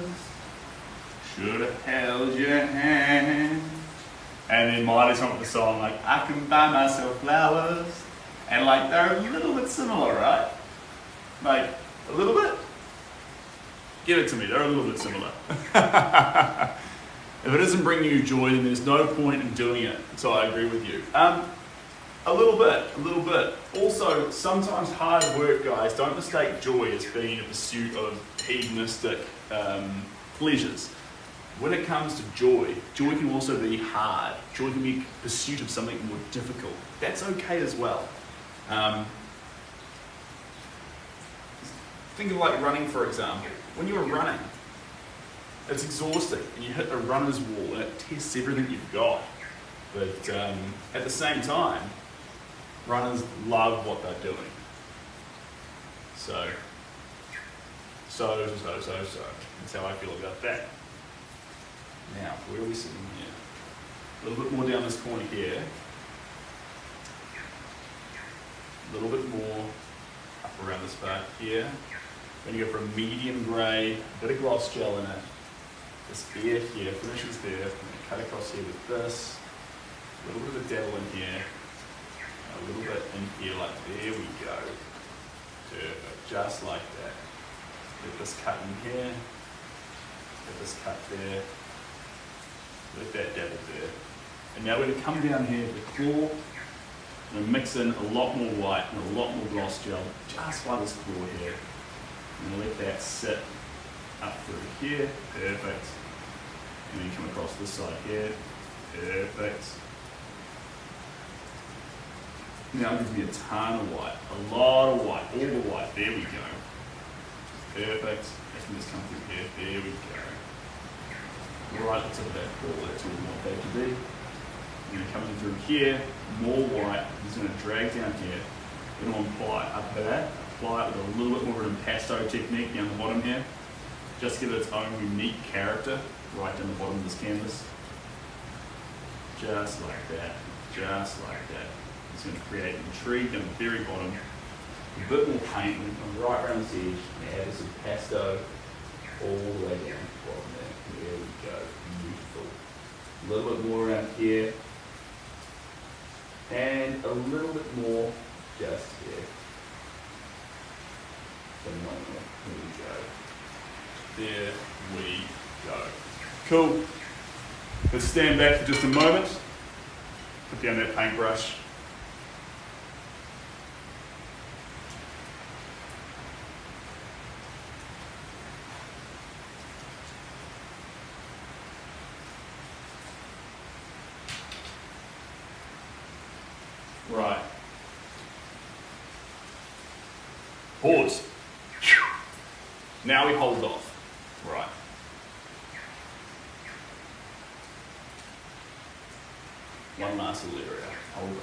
Should have held your hand. And then Miley's on with the song, like, I can buy myself flowers. And like, they're a little bit similar, right? Like, a little bit? Give it to me, they're a little bit similar. If it doesn't bring you joy, then there's no point in doing it. So I agree with you. A little bit. Also, sometimes hard work, guys, don't mistake joy as being a pursuit of hedonistic pleasures. When it comes to joy, joy can also be hard. Joy can be a pursuit of something more difficult. That's okay as well. Think of like running, for example. When you're running, it's exhausting, and you hit a runner's wall, and it tests everything you've got. But at the same time, runners love what they're doing. So. That's how I feel about that. Now, where are we sitting here? A little bit more down this corner here. A little bit more up around this part here. Then you go for a medium grey, a bit of gloss gel in it. This ear here finishes there. I'm going to cut across here with this. A little bit of a dabble in here. A little bit in here, like there we go. Perfect, just like that. Get this cut in here. Get this cut there. Let that dabble there. And now we're going to come down here to the claw. I'm going to mix in a lot more white and a lot more gloss gel, just by this claw here. I'm going to let that sit up through here. Perfect. And then come across this side here. Perfect. Now give me a ton of white, a lot of white, all the white. There we go. Perfect. I can just come through here. There we go. Right at the tip of that claw, that's where we want that to be. I'm going to come in through here, more white. I'm just going to drag down here. Then I'm going to apply it with a little bit more of an impasto technique down the bottom here. Just give it its own unique character right down the bottom of this canvas. Just like that. Just like that. It's going to create intrigue down the very bottom. A bit more paint, and come right around this edge, and add some pasto all the way down the bottom there. There we go. Beautiful. A little bit more around here. And a little bit more just here. There we go. Cool. Let's stand back for just a moment. Put down that paintbrush. Right. Pause. Now we hold off. Right. One last little area. Hold on.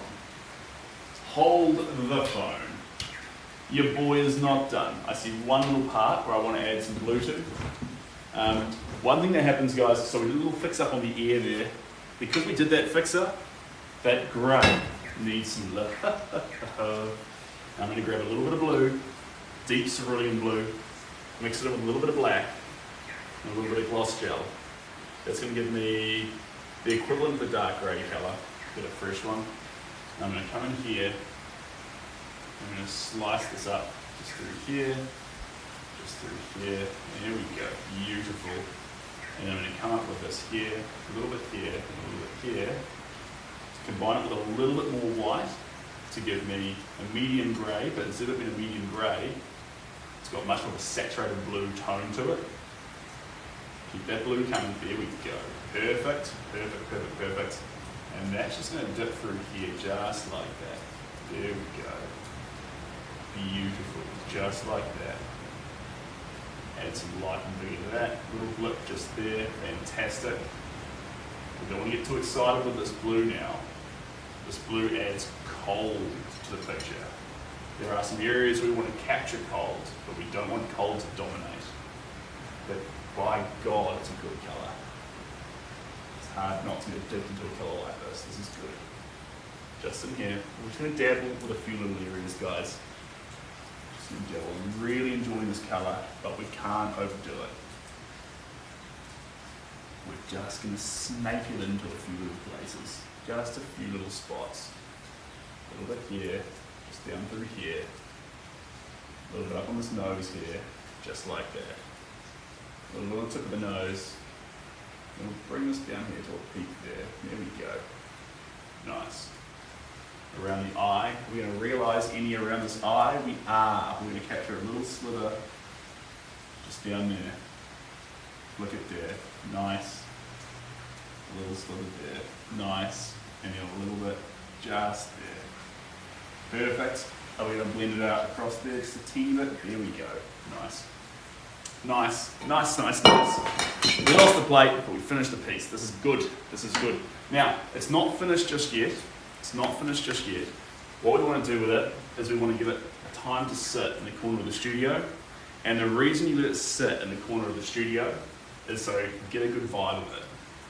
Hold the phone. Your boy is not done. I see one little part where I want to add some blue to. One thing that happens, guys, so we did a little fix up on the ear there. Because we did that fix up, that grey needs some love. I'm going to grab a little bit of blue, deep cerulean blue, mix it in with a little bit of black, and a little bit of gloss gel. That's going to give me the equivalent of a dark grey colour, get a fresh one. And I'm going to come in here, I'm going to slice this up just through here, just through here. There we go, beautiful. And I'm going to come up with this here, a little bit here, and a little bit here. Combine it with a little bit more white to give me a medium grey, but instead of it being a medium grey, it's got much more of a saturated blue tone to it. Keep that blue coming, there we go. Perfect, perfect, perfect, perfect. And that's just going to dip through here just like that. There we go. Beautiful, just like that. Add some light and bigger to that. Little blip just there, fantastic. We don't want to get too excited with this blue now. This blue adds cold to the picture. There are some areas we want to capture cold, but we don't want cold to dominate. But by God, it's a good colour. It's hard not to get dipped into a colour like this. This is good. Just in here, we're just going to dabble with a few little areas, guys. Just going to dabble. I'm really enjoying this colour, but we can't overdo it. We're just going to snake it into a few little places. Just a few little spots. A little bit here, just down through here. A little bit up on this nose here, just like that. A little bit on the tip of the nose. And we'll bring this down here to a peak there. There we go. Nice. Around the eye, we're going to realise any around this eye. We are. We're going to capture a little sliver just down there. Look at there. Nice. A little sliver there. Nice. And then a little bit just there. Perfect. Are we going to blend it out across there just a teeny bit? There we go. Nice. Nice, nice, nice, nice. We lost the plate, but we finished the piece. This is good. This is good. Now, it's not finished just yet. It's not finished just yet. What we want to do with it is we want to give it time to sit in the corner of the studio. And the reason you let it sit in the corner of the studio is so you get a good vibe of it.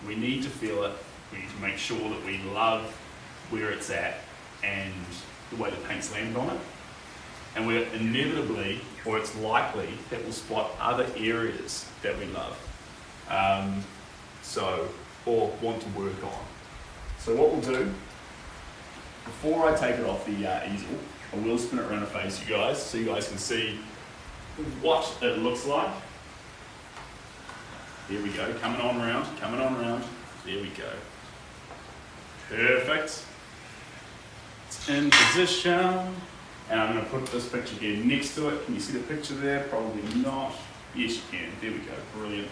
We need to feel it. We need to make sure that we love where it's at and the way the paint's landed on it. And we're inevitably, or it's likely, that we'll spot other areas that we love. Or want to work on. So what we'll do, before I take it off the easel, I will spin it around the face, you guys, so you guys can see what it looks like. There we go, coming on round, coming on round. There we go. Perfect. It's in position. And I'm going to put this picture here next to it. Can you see the picture there? Probably not. Yes, you can. There we go. Brilliant.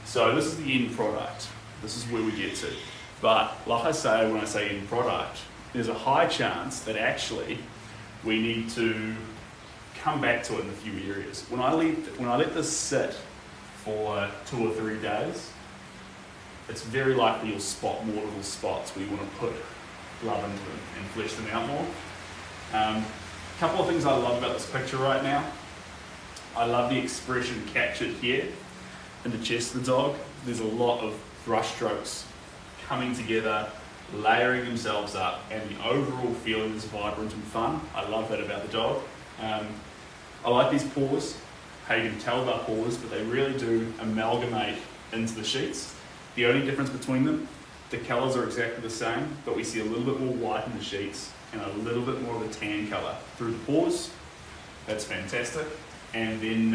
So this is the end product. This is where we get to. But like I say, when I say end product, there's a high chance that actually we need to come back to it in a few areas. When I let this sit for 2 or 3 days, it's very likely you'll spot more little spots where you want to put love into them and flesh them out more. A couple of things I love about this picture right now. I love the expression captured here in the chest of the dog. There's a lot of brush strokes coming together, layering themselves up, and the overall feeling is vibrant and fun. I love that about the dog. I like these paws. How you can tell they're paws, but they really do amalgamate into the sheets. The only difference between them, the colours are exactly the same, but we see a little bit more white in the sheets and a little bit more of a tan colour through the paws. That's fantastic. And then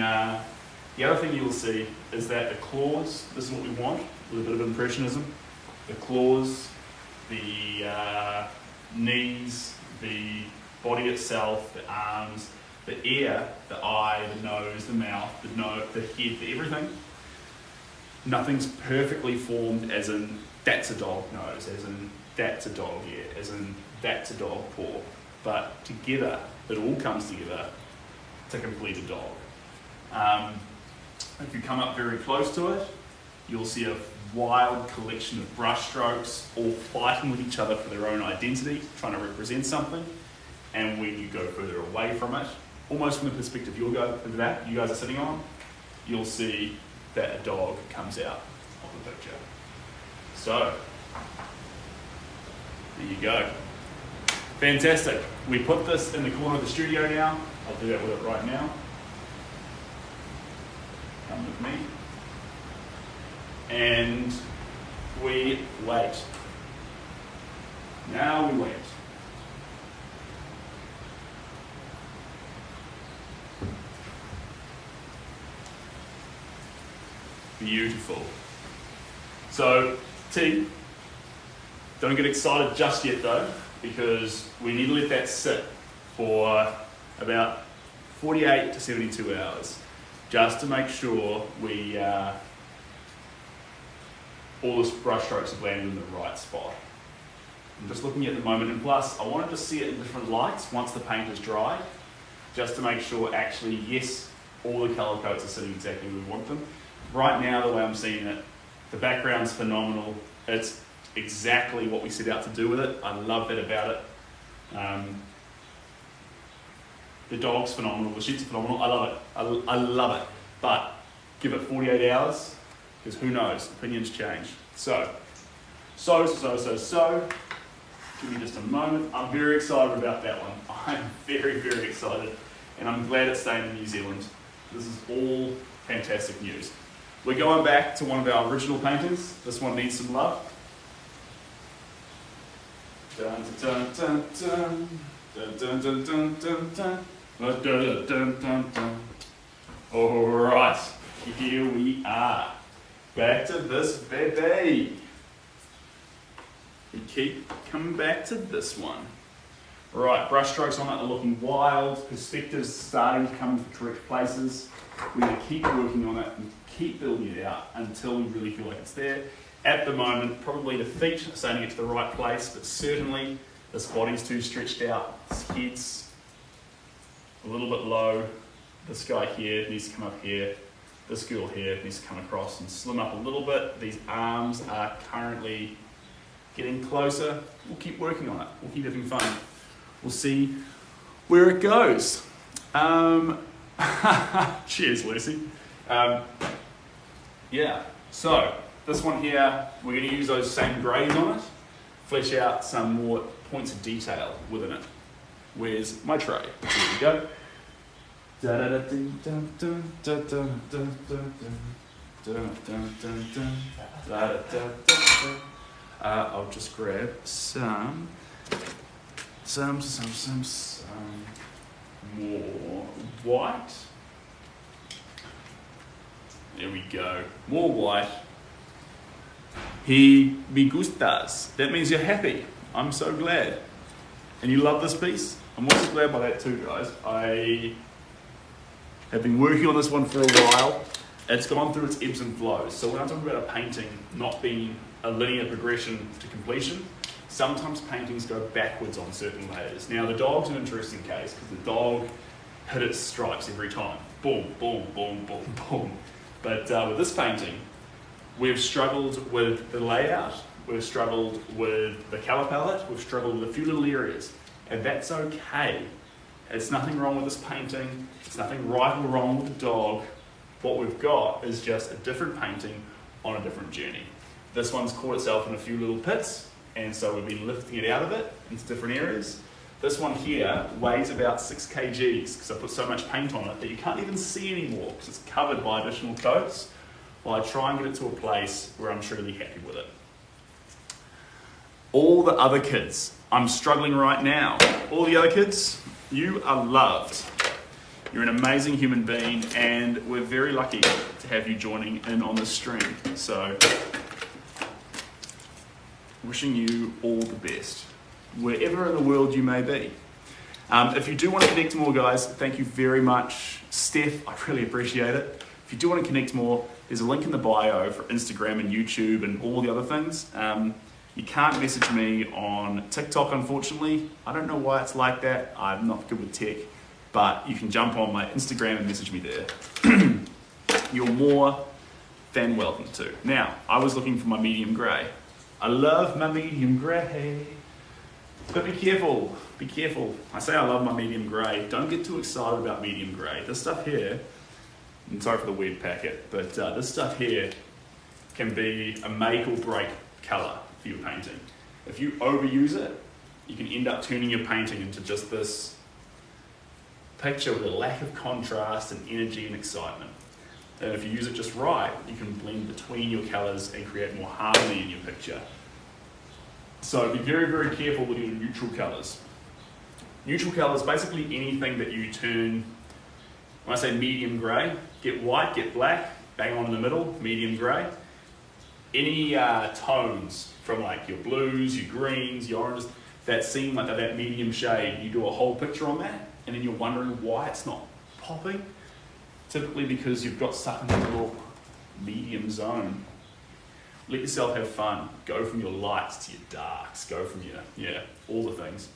the other thing you'll see is that the claws, this is what we want, with a bit of impressionism. The claws, the knees, the body itself, the arms, the ear, the eye, the nose, the mouth, the head, everything. Nothing's perfectly formed as in that's a dog nose, as in that's a dog ear, as in that's a dog paw. But together, it all comes together to complete a dog. If you come up very close to it, you'll see a wild collection of brush strokes, all fighting with each other for their own identity, trying to represent something. And when you go further away from it, almost from the perspective you guys are sitting on, you'll see that a dog comes out of the picture. So, there you go. Fantastic. We put this in the corner of the studio now. I'll do that with it right now. Come with me. And we wait. Now we wait. Beautiful. So, T, don't get excited just yet though, because we need to let that sit for about 48 to 72 hours, just to make sure we all the brush strokes have landed in the right spot. I'm just looking at the moment, and plus I wanted to see it in different lights once the paint is dry, just to make sure actually, yes, all the colour coats are sitting exactly where we want them. Right now, the way I'm seeing it, the background's phenomenal. It's exactly what we set out to do with it. I love that about it. The dog's phenomenal, the sheets are phenomenal. I love it. I love it. But give it 48 hours, because who knows, opinions change. So. Give me just a moment. I'm very excited about that one. I'm very, very excited. And I'm glad it's staying in New Zealand. This is all fantastic news. We're going back to one of our original paintings. This one needs some love. Dun, dun, dun, dun, dun, dun, dun, dun, dun, dun. Dun, dun, dun, dun, dun. All right, here we are. Back to this baby. We keep coming back to this one. Right, brush strokes on it are looking wild. Perspectives starting to come into the correct places. We're going to keep working on it and keep building it out until we really feel like it's there. At the moment, probably the feet are starting to get to the right place, but certainly this body's too stretched out. This head's a little bit low. This guy here needs to come up here. This girl here needs to come across and slim up a little bit. These arms are currently getting closer. We'll keep working on it. We'll keep having fun. We'll see where it goes. Cheers, Lucy. Yeah, so this one here, we're going to use those same greys on it, flesh out some more points of detail within it. Where's my tray? Here we go. I'll just grab some more white. There we go. More white. Me gustas. That means you're happy. I'm so glad. And you love this piece? I'm also glad by that too, guys. I have been working on this one for a while. It's gone through its ebbs and flows. So when I talk about a painting not being a linear progression to completion, sometimes paintings go backwards on certain layers. Now the dog's an interesting case because the dog hit its stripes every time. Boom, boom, boom, boom, boom. But with this painting, we've struggled with the layout, we've struggled with the colour palette, we've struggled with a few little areas, and that's okay. It's nothing wrong with this painting, it's nothing right or wrong with the dog. What we've got is just a different painting on a different journey. This one's caught itself in a few little pits, and so we've been lifting it out of it into different areas. This one here weighs about 6 kgs because I put so much paint on it that you can't even see anymore because it's covered by additional coats, while I try and get it to a place where I'm truly happy with it. All the other kids, I'm struggling right now. All the other kids, you are loved. You're an amazing human being, and we're very lucky to have you joining in on this stream. So, wishing you all the best, wherever in the world you may be. If you do want to connect more, guys, thank you very much. Steph, I really appreciate it. If you do want to connect more, there's a link in the bio for Instagram and YouTube and all the other things. You can't message me on TikTok, unfortunately. I don't know why it's like that. I'm not good with tech. But you can jump on my Instagram and message me there. You're more than welcome to. Now, I was looking for my medium grey. I love my medium grey. But be careful, be careful. I say I love my medium grey. Don't get too excited about medium grey. This stuff here, I'm sorry for the weird packet, but this stuff here can be a make or break colour for your painting. If you overuse it, you can end up turning your painting into just this picture with a lack of contrast and energy and excitement. And if you use it just right, you can blend between your colours and create more harmony in your picture. So be very, very careful with your neutral colours. Neutral colours, basically anything that you turn, when I say medium grey, get white, get black, bang on in the middle, medium grey. Any tones from like your blues, your greens, your oranges, that seem like that medium shade, you do a whole picture on that, and then you're wondering why it's not popping. Typically because you've got stuck in that little medium zone. Let yourself have fun. Go from your lights to your darks. Go from your, all the things.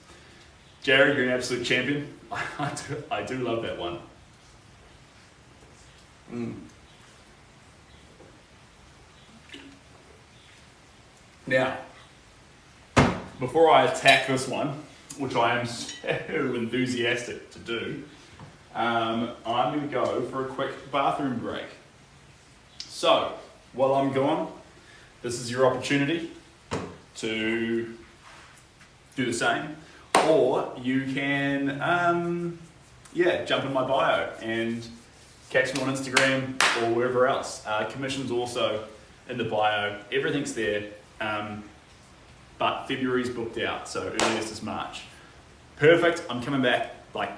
Jared, you're an absolute champion. I do love that one. Now, before I attack this one, which I am so enthusiastic to do, I'm going to go for a quick bathroom break. So, while I'm gone, this is your opportunity to do the same, or you can, jump in my bio and catch me on Instagram or wherever else. Commission's also in the bio. Everything's there, but February's booked out, so earliest is March. Perfect. I'm coming back like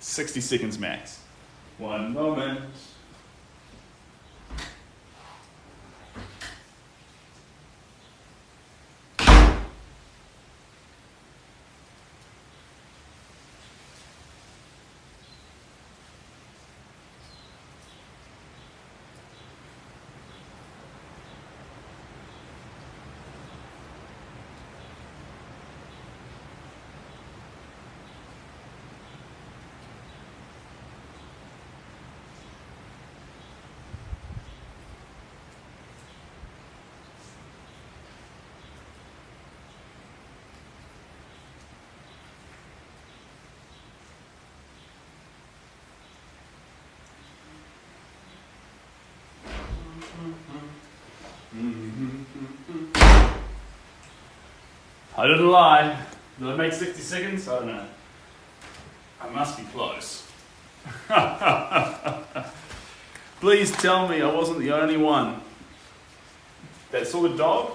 60 seconds max. One moment. I didn't lie. Did I make 60 seconds? I don't know. I must be close. Please tell me I wasn't the only one that saw the dog.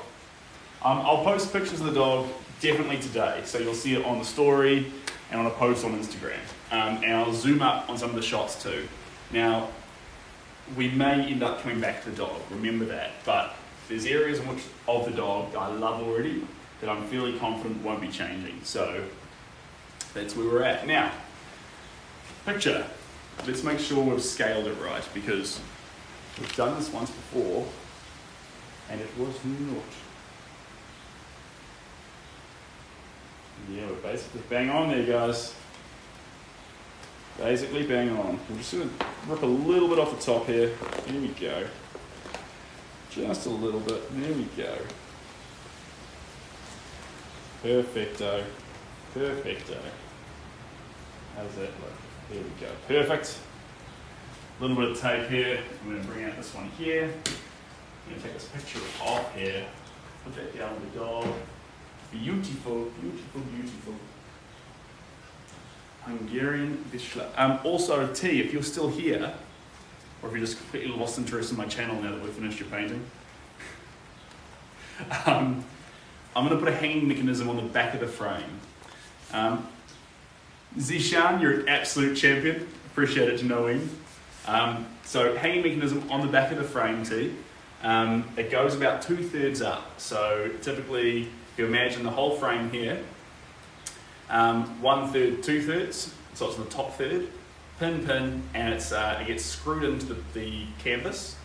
I'll post pictures of the dog definitely today, so you'll see it on the story and on a post on Instagram. And I'll zoom up on some of the shots too. Now, we may end up coming back to the dog, remember that, but there's areas in which of the dog that I love already that I'm fairly confident won't be changing. So that's where we're at. Now, picture. Let's make sure we've scaled it right, because we've done this once before and it was not. Yeah, we're basically bang on there, guys. Basically bang on. We're just going to rip a little bit off the top here. Here we go. Just a little bit. There we go. Perfecto. Perfecto. How does that look? There we go. Perfect. A little bit of tape here. I'm going to bring out this one here. I'm going to take this picture off here. Put that down with the dog. Beautiful, beautiful, beautiful. Hungarian Bischler. Also, T, if you're still here, or if you're just completely lost interest in my channel now that we've finished your painting, I'm going to put a hanging mechanism on the back of the frame. Zishan, you're an absolute champion. Appreciate it to no end. So hanging mechanism on the back of the frame, T. It goes about 2/3 up. So typically, if you imagine the whole frame here, 1/3, 2/3, so it's the top third, pin, and it gets screwed into the canvas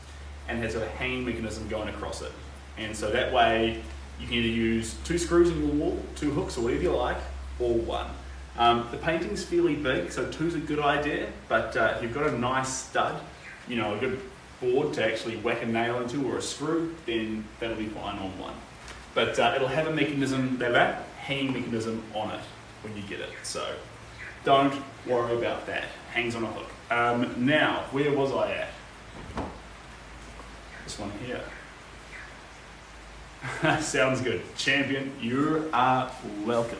and has a hanging mechanism going across it. And so that way, you can either use 2 screws in your wall, 2 hooks, or whatever you like, or 1. The painting's fairly big, so 2's a good idea, but if you've got a nice stud, a good board to actually whack a nail into or a screw, then that'll be fine on 1. But it'll have a mechanism, that hanging mechanism on it when you get it, so don't worry about that. Hangs on a hook. Now, where was I at? This one here. Sounds good. Champion, you are welcome.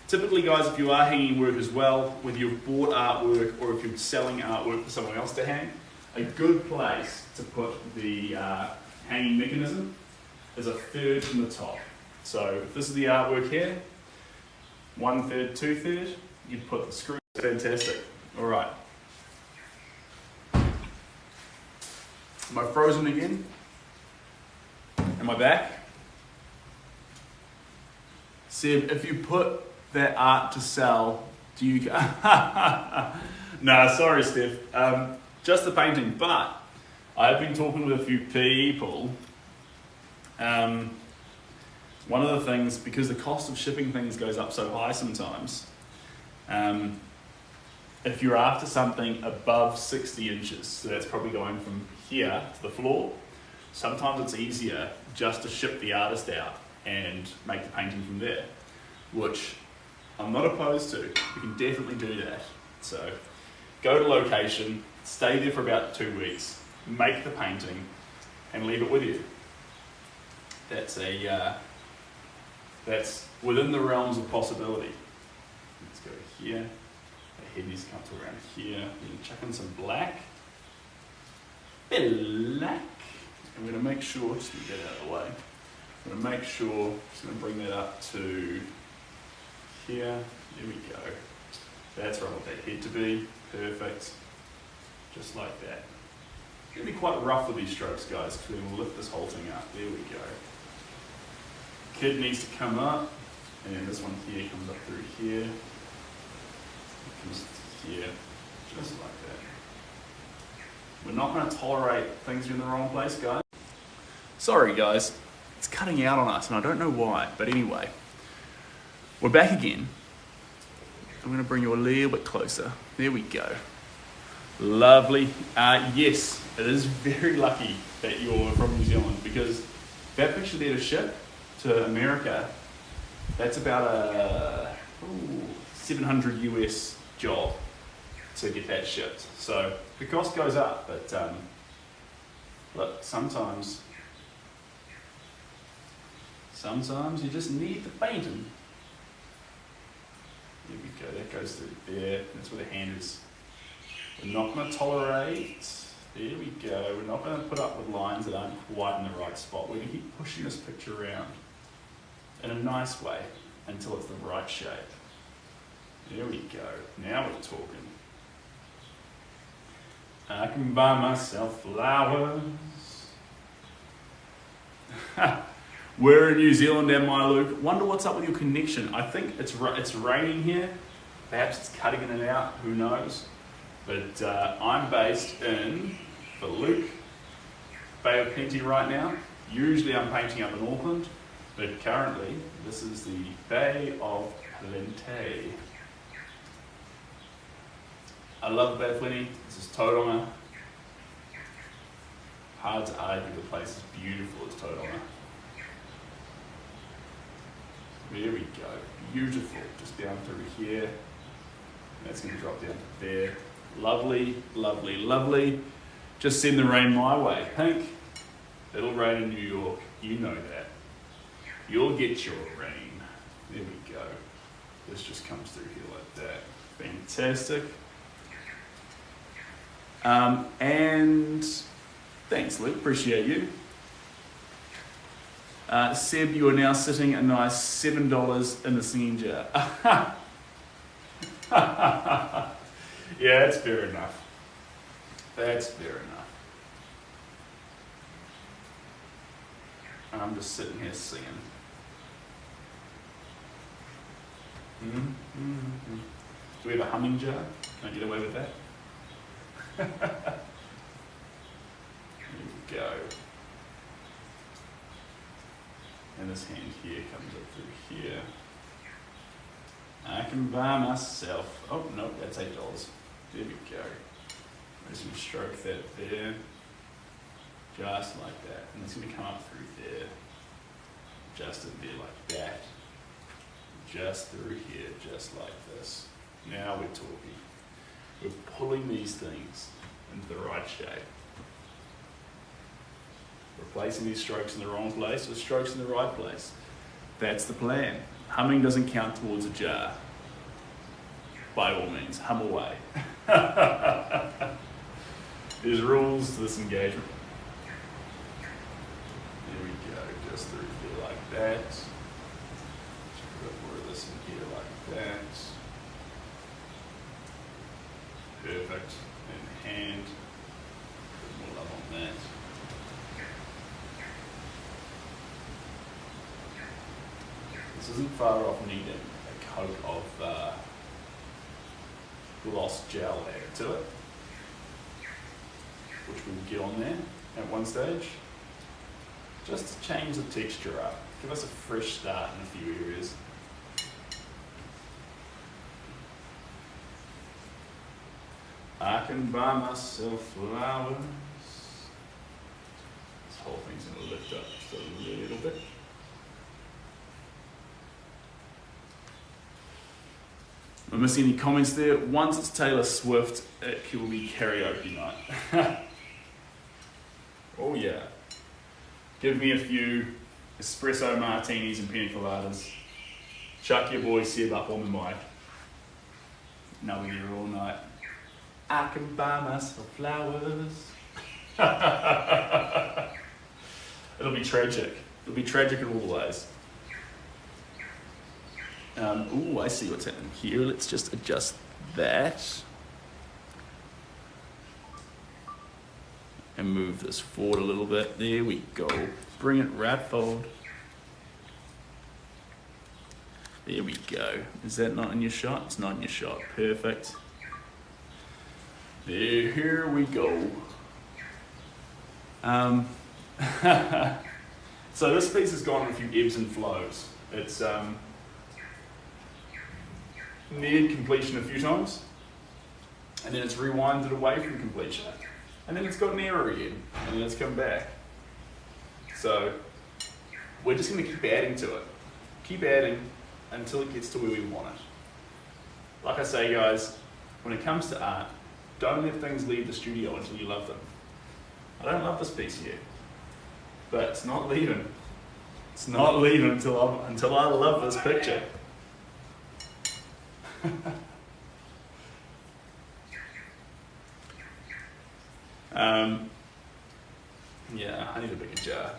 Typically, guys, if you are hanging work as well, whether you've bought artwork or if you're selling artwork for someone else to hang, a good place to put the hanging mechanism is 1/3 from the top. So if this is the artwork here, 1/3, 2/3, you put the screw. Fantastic. All right. Am I frozen again? Am I back? Seb, if you put that art to sell, do you go? No, sorry, Steph. Just the painting, but I've been talking with a few people. One of the things, because the cost of shipping things goes up so high sometimes, if you're after something above 60 inches, so that's probably going from here to the floor, sometimes it's easier just to ship the artist out and make the painting from there, which I'm not opposed to. You can definitely do that. So go to location, stay there for about 2 weeks, make the painting, and leave it with you. That's within the realms of possibility. Let's go here. The head needs to come to around here. We're going to chuck in some black. Black. I'm going to make sure, just get that out of the way. I'm going to make sure, just going to bring that up to here. There we go. That's where I want that head to be. Perfect. Just like that. It's going to be quite rough with these strokes, guys, because we're going to lift this whole thing up. There we go. Kid needs to come up, and then this one here comes up through here. It comes here, just like that. We're not going to tolerate things in the wrong place, guys. Sorry, guys. It's cutting out on us, and I don't know why, but anyway. We're back again. I'm going to bring you a little bit closer. There we go. Lovely. Yes, it is very lucky that you're from New Zealand, because that picture there to ship to America, that's about a $700 US job to get that shipped. So the cost goes up, but look, sometimes you just need the painting. There we go, that goes through there. That's where the hand is. We're not going to tolerate, there we go, we're not going to put up with lines that aren't quite in the right spot. We're going to keep pushing this picture around in a nice way until it's the right shape. There we go, now we're talking. I can buy myself flowers. We're in New Zealand, am I, Luke? Wonder what's up with your connection. I think it's raining here. Perhaps it's cutting in and out, who knows? But I'm based in, for Luke, Bay of Plenty right now. Usually I'm painting up in Auckland, but currently this is the Bay of Plenty. I love the Bay of Plenty. This is Tauranga. Hard to argue, the place is beautiful, it's Tauranga. There we go, beautiful, just down through here. That's going to drop down to there. Lovely, lovely, lovely. Just send the rain my way. Pink, it'll rain in New York, you know that. You'll get your rain. There we go. This just comes through here like that. Fantastic. And thanks, Luke, appreciate you. Seb, you are now sitting a nice $7 in the singing jar. Yeah, that's fair enough. That's fair enough. I'm just sitting here singing. Do we have a humming jar? Can I get away with that? There we go. And this hand here comes up through here. I can buy myself, oh no, that's $8. There we go. I'm just going to stroke that there, just like that. And it's going to come up through there, just in there like that. Just through here, just like this. Now we're talking. We're pulling these things into the right shape. Replacing these strokes in the wrong place with strokes in the right place. That's the plan. Humming doesn't count towards a jar. By all means, hum away. There's rules to this engagement. There we go, just hand. A bit more love on that. This isn't far off needing a coat of gloss gel added to it, which we'll get on there at one stage, just to change the texture up, give us a fresh start in a few areas. I can buy myself flowers. This whole thing's going to lift up just a little bit. Am I missing any comments there? Once it's Taylor Swift, it will be karaoke night. Oh yeah. Give me a few espresso martinis and pina coladas. Chuck your boy Seb up on the mic. And I'll be here all night. I can buy myself flowers. It'll be tragic. It'll be tragic in all the ways. Ooh, I see what's happening here. Let's just adjust that. And move this forward a little bit. There we go. Bring it right forward. There we go. Is that not in your shot? It's not in your shot. Perfect. There, here we go. So this piece has gone on a few ebbs and flows. It's neared completion a few times, and then it's rewinded away from completion, and then it's got nearer again, and then it's come back. So we're just going to keep adding to it. Keep adding until it gets to where we want it. Like I say, guys, when it comes to art, don't let things leave the studio until you love them. I don't love this piece here, but it's not leaving. It's not leaving until I love this picture. Yeah, I need a bigger jar.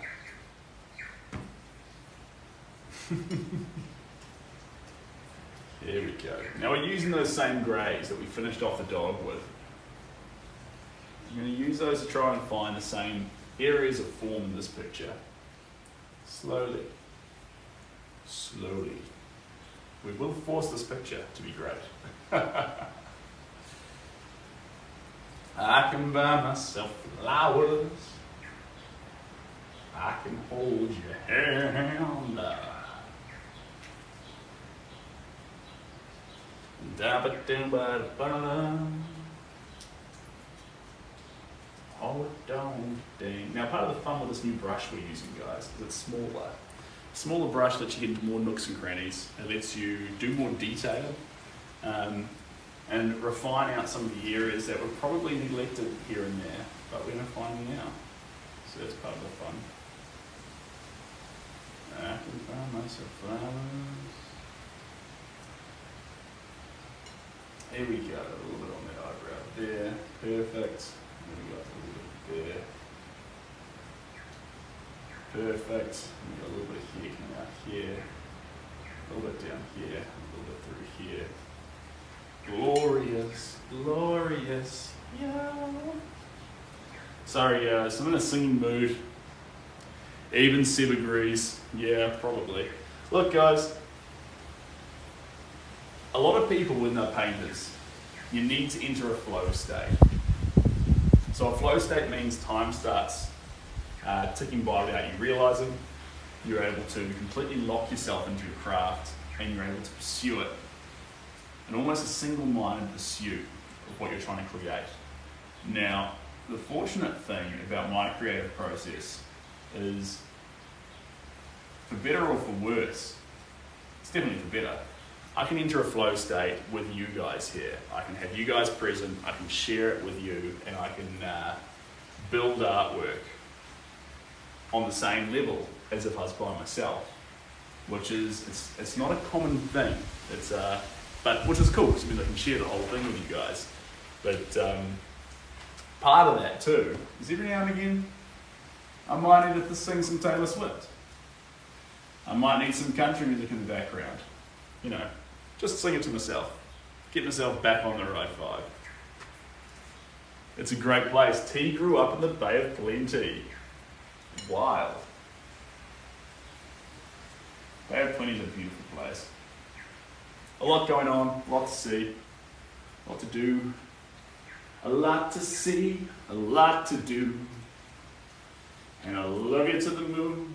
There we go. Now we're using those same greys that we finished off the dog with. I'm going to use those to try and find the same areas of form in this picture. Slowly. Slowly. We will force this picture to be great. I can buy myself flowers. I can hold your hand. Oh, don't ding. Now, part of the fun with this new brush we're using, guys, is it's smaller. Smaller brush lets you get into more nooks and crannies. It lets you do more detail and refine out some of the areas that were probably neglected here and there, but we're going to find them now. So that's part of the fun. I can find myself flowers. Here we go, a little bit on that eyebrow there. Perfect. Then we got a little bit there. Perfect. We got a little bit of hair coming out here. A little bit down here. A little bit through here. Glorious. Glorious. Yeah. Sorry guys, I'm in a singing mood. Even Seb agrees. Yeah, probably. Look guys, a lot of people when they're painters, you need to enter a flow state. So a flow state means time starts ticking by without you realizing. You're able to completely lock yourself into your craft and you're able to pursue it in almost a single-minded pursuit of what you're trying to create. Now, the fortunate thing about my creative process is, for better or for worse, it's definitely for better, I can enter a flow state with you guys here. I can have you guys present, I can share it with you, and I can build artwork on the same level as if I was by myself, which is, it's not a common thing. It's but which is cool, because it means I can share the whole thing with you guys. But part of that too is every now and again, I might need to sing some Taylor Swift. I might need some country music in the background. You know, just sing it to myself. Get myself back on the right vibe. It's a great place. T grew up in the Bay of Plenty. Wild. Bay of Plenty is a beautiful place. A lot going on, a lot to see, a lot to do, a lot to see, a lot to do. And I love you to the moon,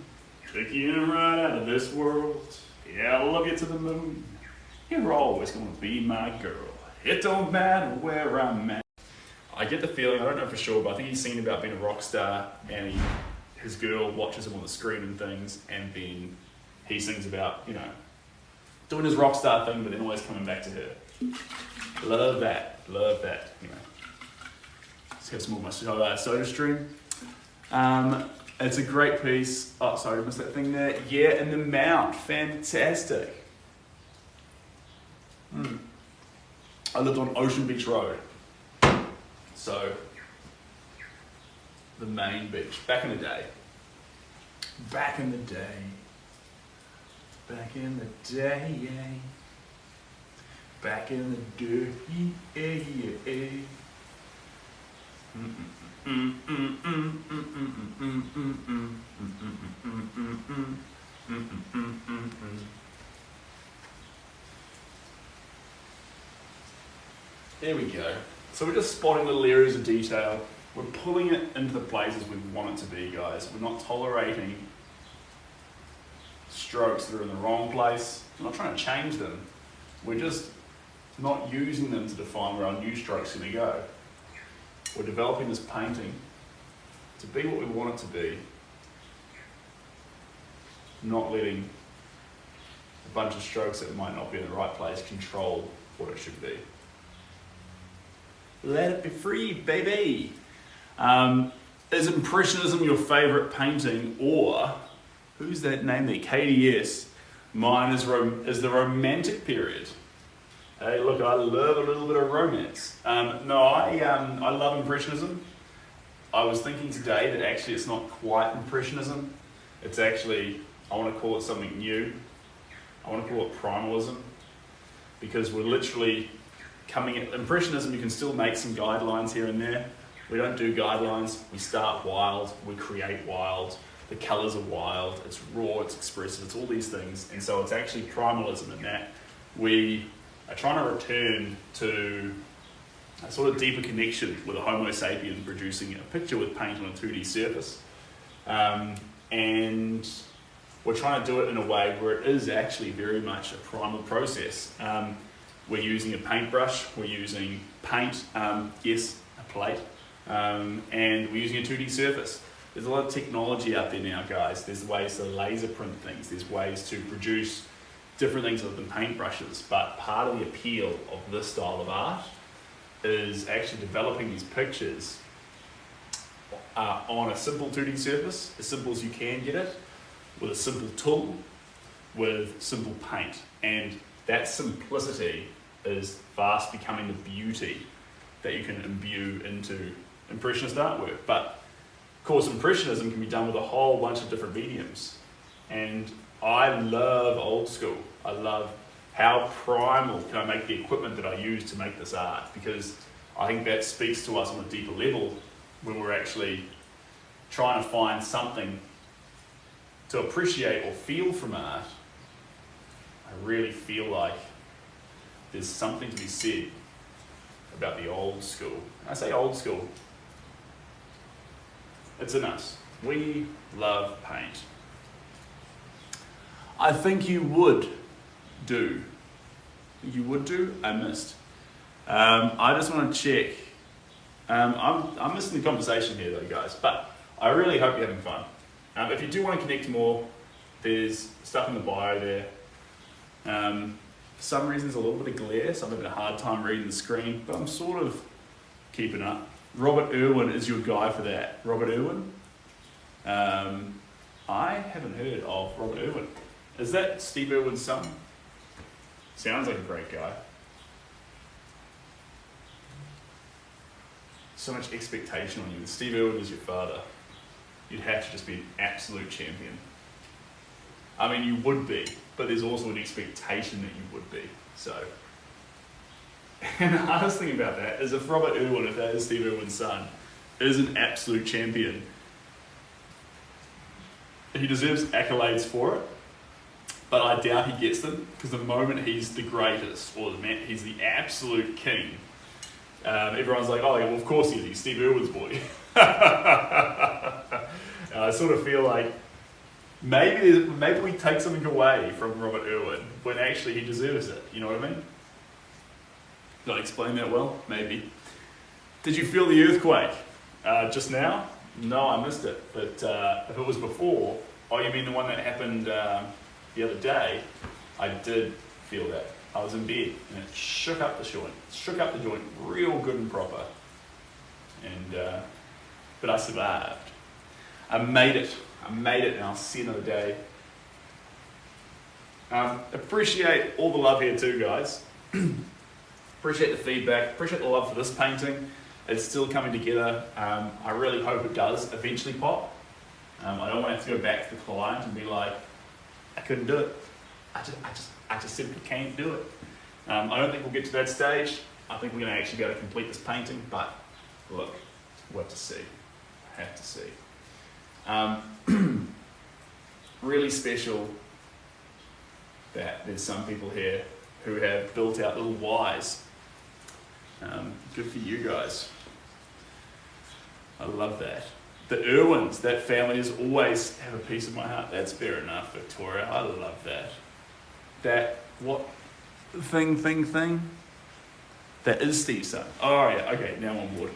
take you right out of this world. Yeah, I love you to the moon. You're always gonna be my girl. It don't matter where I'm at. I get the feeling, I don't know for sure, but I think he's singing about being a rock star and his girl watches him on the screen and things, and then he sings about, you know, doing his rock star thing, but then always coming back to her. Love that, love that. Anyway, let's have some more of my soda stream. It's a great piece. Oh, sorry, I missed that thing there. Yeah, in the Mount, fantastic. I lived on Ocean Beach Road. So, the main beach, back in the day. Back in the day. Back in the day, yeah. Back in the day, yeah. There we go. So we're just spotting little areas of detail. We're pulling it into the places we want it to be, guys. We're not tolerating strokes that are in the wrong place. We're not trying to change them. We're just not using them to define where our new stroke's going to go. We're developing this painting to be what we want it to be, not letting a bunch of strokes that might not be in the right place control what it should be. Let it be free, baby. Is Impressionism your favourite painting, or who's that name there? KDS. Mine is the Romantic period. Hey, look, I love a little bit of romance. No, I love Impressionism. I was thinking today that actually it's not quite Impressionism. It's actually, I want to call it something new. I want to call it primalism, because we're literally coming at Impressionism. You can still make some guidelines here and there. We don't do guidelines. We start wild. We create wild. The colours are wild. It's raw. It's expressive. It's all these things. And so it's actually primalism in that we are trying to return to a sort of deeper connection with a Homo sapien producing a picture with paint on a 2D surface. And we're trying to do it in a way where it is actually very much a primal process. We're using a paintbrush, we're using paint, yes, a plate, and we're using a 2D surface. There's a lot of technology out there now, guys. There's ways to laser print things, there's ways to produce different things other than paintbrushes, but part of the appeal of this style of art is actually developing these pictures on a simple 2D surface, as simple as you can get it, with a simple tool, with simple paint. And that simplicity is fast becoming the beauty that you can imbue into Impressionist artwork. But of course, Impressionism can be done with a whole bunch of different mediums. And I love old school. I love how primal can I make the equipment that I use to make this art, because I think that speaks to us on a deeper level when we're actually trying to find something to appreciate or feel from art. I really feel like there's something to be said about the old school. I say old school, it's in us. We love paint. I think you would do. You would do? I missed. I just want to check. I'm missing the conversation here though, guys, but I really hope you're having fun. If you do want to connect more, there's stuff in the bio there. For some reason there's a little bit of glare, so I'm having a hard time reading the screen, but I'm sort of keeping up. Robert Irwin is your guy for that. Robert Irwin? I haven't heard of Robert Irwin. Is that Steve Irwin's son? Sounds like a great guy. So much expectation on you. Steve Irwin is your father. You'd have to just be an absolute champion. I mean, you would be, but there's also an expectation that you would be. So, And the hardest thing about that is if Robert Irwin, if that is Steve Irwin's son, is an absolute champion, he deserves accolades for it, but I doubt he gets them, because the moment he's the greatest, or he's the absolute king, everyone's like, oh, yeah, well, of course he is, he's Steve Irwin's boy. I sort of feel like maybe we take something away from Robert Irwin when actually he deserves it, you know what I mean? Did I explain that well? Maybe. Did you feel the earthquake just now? No, I missed it. But if it was before, oh, you mean the one that happened the other day? I did feel that. I was in bed and it shook up the joint real good and proper. And but I survived. I made it, and I'll see another day. Appreciate all the love here too, guys. Appreciate the feedback, appreciate the love for this painting. It's still coming together. I really hope it does eventually pop. I don't want to have to go back to the client and be like, I couldn't do it. I just simply can't do it. I don't think we'll get to that stage. I think we're going to actually be able to complete this painting, but look, we'll have to see. Have to see. Really special that there's some people here who have built out little Ys. Good for you guys. I love that. The Irwins, that family has always have a piece of my heart. That's fair enough, Victoria. I love that. That, what? Thing? That is Steve's son. Oh yeah, okay, now I'm on board.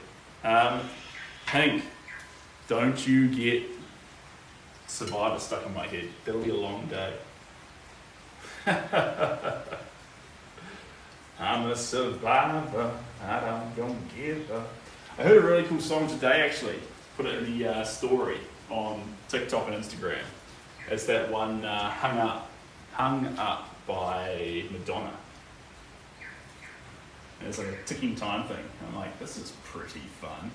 Pink, don't you get Survivor stuck in my head. That'll be a long day. I'm a survivor, I don't gonna give up. I heard a really cool song today actually. Put it in the story on TikTok and Instagram. It's that one, Hung Up by Madonna. And it's like a ticking time thing. I'm like, this is pretty fun.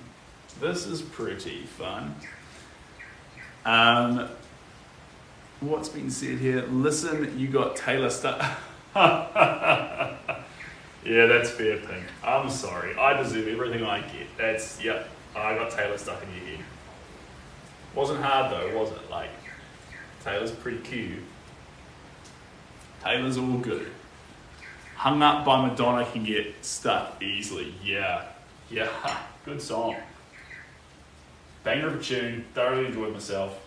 What's been said here? Listen, you got Taylor stuck. Yeah, that's fair, Pink. I'm sorry. I deserve everything I get. Yep, I got Taylor stuck in your head. Wasn't hard though, was it? Like, Taylor's pretty cute. Taylor's all good. Hung Up by Madonna can get stuck easily. Yeah, good song. Banger of a tune, thoroughly enjoyed myself.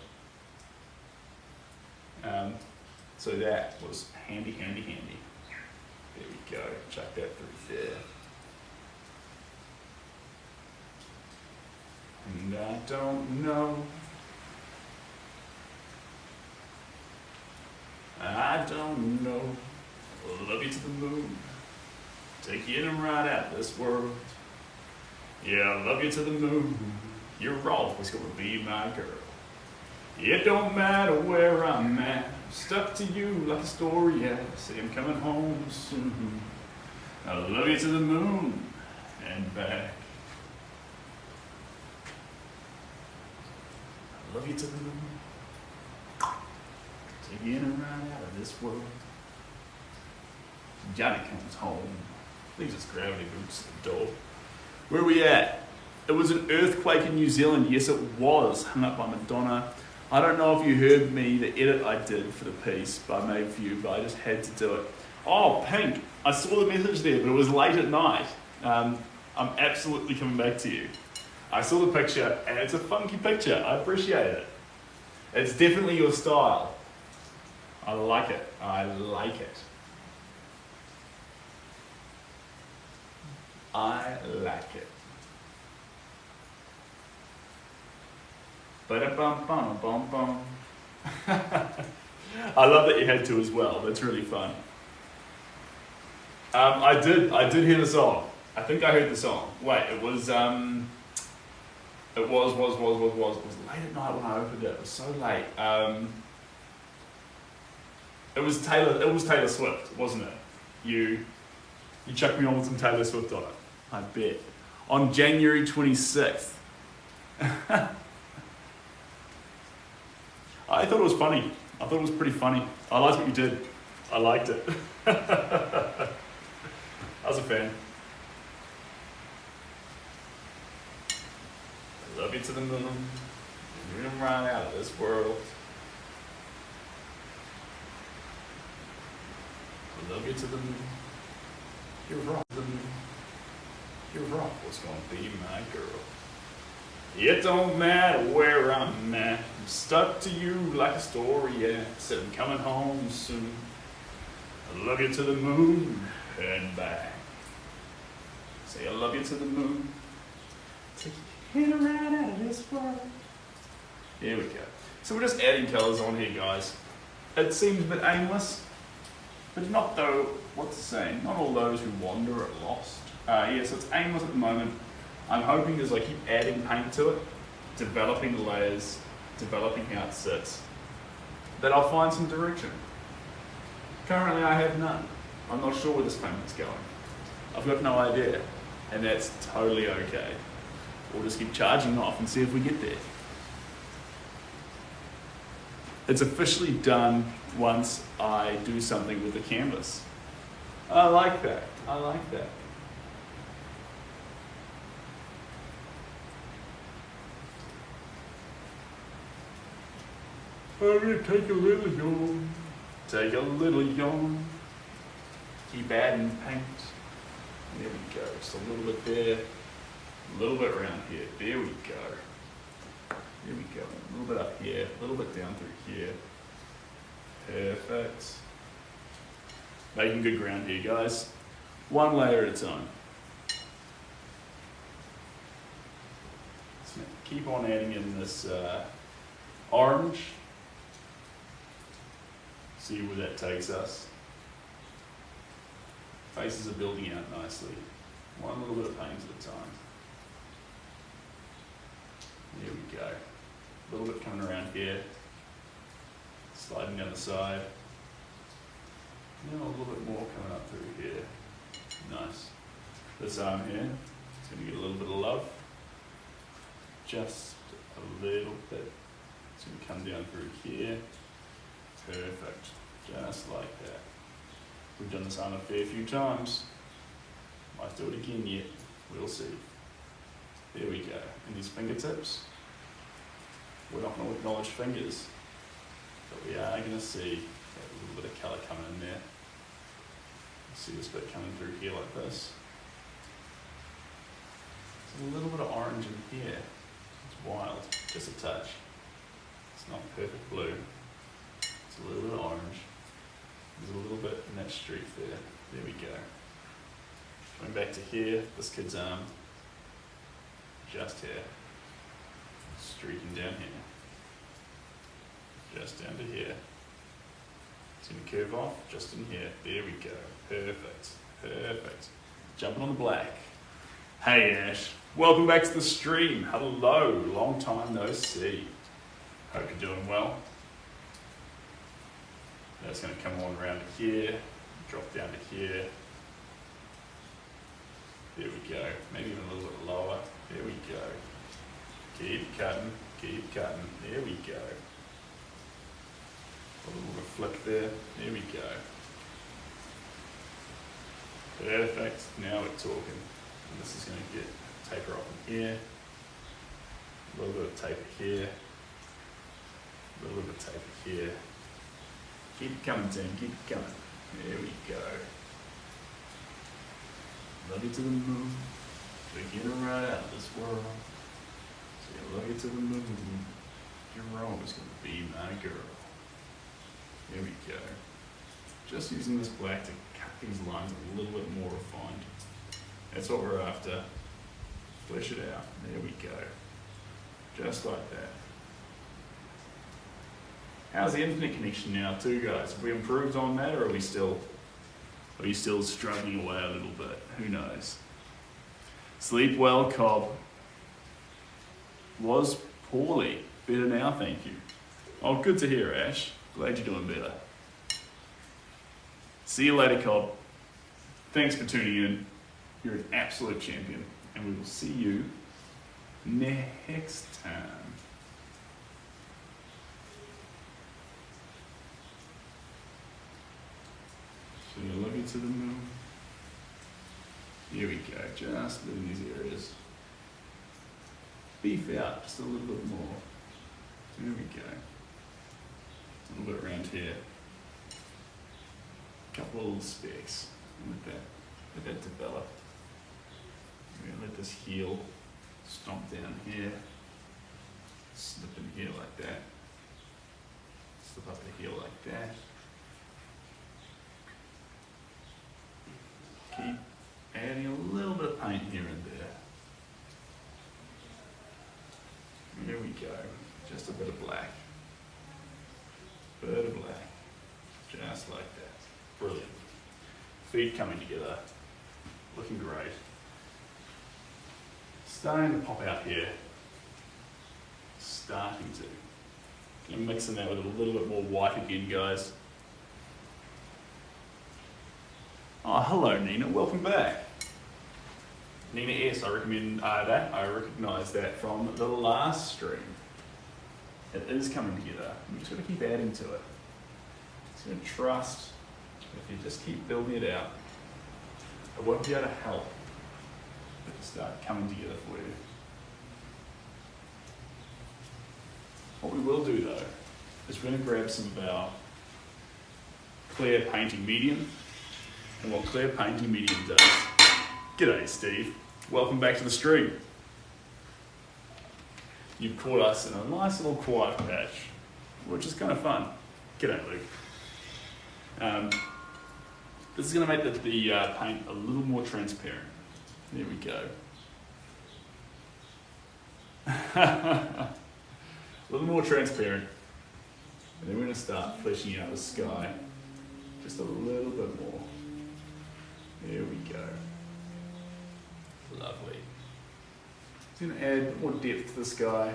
So that was handy. There we go, chuck that through there. And I don't know. Love you to the moon. Take you in and right out of this world. Yeah, love you to the moon. You're always gonna be my girl. It don't matter where I'm at. I'm stuck to you like a story, yeah. Say I'm coming home soon. I love you to the moon and back. I love you to the moon. Take you in and right out of this world. Johnny comes home. Leaves his gravity boots at the door. Where are we at? It was an earthquake in New Zealand. Yes, it was. Hung Up by Madonna. I don't know if you heard me, the edit I did for the piece I made for you, but I just had to do it. Oh, Pink. I saw the message there, but it was late at night. I'm absolutely coming back to you. I saw the picture, and it's a funky picture. I appreciate it. It's definitely your style. I like it. I like it. Ba-da-bum-bum-bum-bum. I love that you had to as well. That's really fun. I did hear the song. I think I heard the song. Wait, it was late at night when I opened it. It was so late. It was Taylor Swift, wasn't it? You chucked me on with some Taylor Swift on it. I bet. On January 26th. I thought it was funny. I thought it was pretty funny. I liked what you did. I liked it. I was a fan. Love you to the moon. You're right out of this world. Love you to the moon. You're right. You're right. What's gonna be my girl? It don't matter where I'm at. I'm stuck to you like a story. Yeah, said I'm coming home soon. I love you to the moon and back. Say I love you to the moon. Take your head right out of this world. Here we go. So we're just adding colours on here, guys. It seems a bit aimless, but not though, what's the saying? Not all those who wander are lost. Yeah, so it's aimless at the moment. I'm hoping as I keep adding paint to it, developing the layers, developing how it sits, that I'll find some direction. Currently I have none. I'm not sure where this paint's going. I've got no idea, and that's totally okay. We'll just keep charging off and see if we get there. It's officially done once I do something with the canvas. I like that. I like that. I'm gonna take a little yawn. Take a little yawn. Keep adding paint. There we go. Just a little bit there. A little bit around here. There we go. There we go. A little bit up here. A little bit down through here. Perfect. Making good ground here, guys. One layer at a time. So keep on adding in this orange. See where that takes us. Faces are building out nicely. One little bit of paint at a time. There we go. A little bit coming around here. Sliding down the side. Now a little bit more coming up through here. Nice. This arm here, it's going to get a little bit of love. Just a little bit. It's going to come down through here. Perfect. Just like that. We've done this arm a fair few times. Might do it again yet. We'll see. There we go. And these fingertips, we're not going to acknowledge fingers, but we are going to see a little bit of colour coming in there. See this bit coming through here like this. There's a little bit of orange in here. It's wild, just a touch. It's not perfect blue. It's a little bit of orange. There's a little bit in that streak there. There we go. Coming back to here, this kid's arm. Just here. Streaking down here. Just down to here. It's going to curve off just in here. There we go. Perfect. Perfect. Jumping on the black. Hey Ash, welcome back to the stream. Hello, long time no see. Hope you're doing well. That's going to come on around to here, drop down to here. There we go. Maybe even a little bit lower. There we go. Keep cutting, keep cutting. There we go. A little bit of flick there. There we go. Perfect. Now we're talking. And this is going to get taper off in here. A little bit of taper here. A little bit of taper here. Keep it coming, team. Keep it coming. There we go. Love you to the moon. We're getting right out of this world. So love you to the moon. You're always going to be my girl. There we go. Just using this black to cut these lines a little bit more refined. That's what we're after. Flesh it out. There we go. Just like that. How's the internet connection now too, guys? Have we improved on that, or are you still struggling away a little bit? Who knows? Sleep well, Cobb. Was poorly. Better now, thank you. Oh, good to hear, Ash. Glad you're doing better. See you later, Cobb. Thanks for tuning in. You're an absolute champion, and we will see you next time. So you love you to the moon. Here we go, just in these areas. beef out just a little bit more. There we go. A little bit around here. A couple of little specks. Let that develop. We're going to let this heel stomp down here. Slip in here like that. Slip up the heel like that. Keep adding a little bit of paint here and there. There we go. Just a bit of black. Bit of black. Just like that. Brilliant. Feet coming together. Looking great. Starting to pop out here. Starting to. I'm mixing that with a little bit more white again, guys. Oh, hello, Nina. Welcome back. Nina S. I recommend that. I recognise that from the last stream. It is coming together. I'm just going to keep adding to it. Just going to trust if you just keep building it out, it won't be able to help but to start coming together for you. What we will do though is we're going to grab some of our clear painting medium, and what clear painting medium does. G'day Steve, welcome back to the stream. You've caught us in a nice little quiet patch, which is kind of fun. G'day Luke. This is going to make the paint a little more transparent. There we go. A little more transparent. And then we're going to start fleshing out the sky just a little bit more. There we go. Lovely. Just going to add a bit more depth to the sky.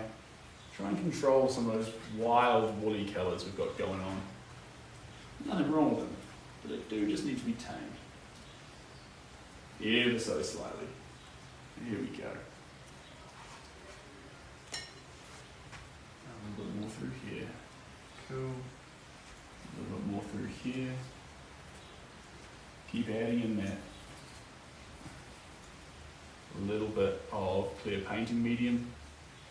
Try and control some of those wild woolly colours we've got going on. Nothing wrong with them, but they do just need to be tamed. Ever so slightly. Here we go. A little bit more through here. Cool. A little bit more through here. Keep adding in that. A little bit of clear painting medium,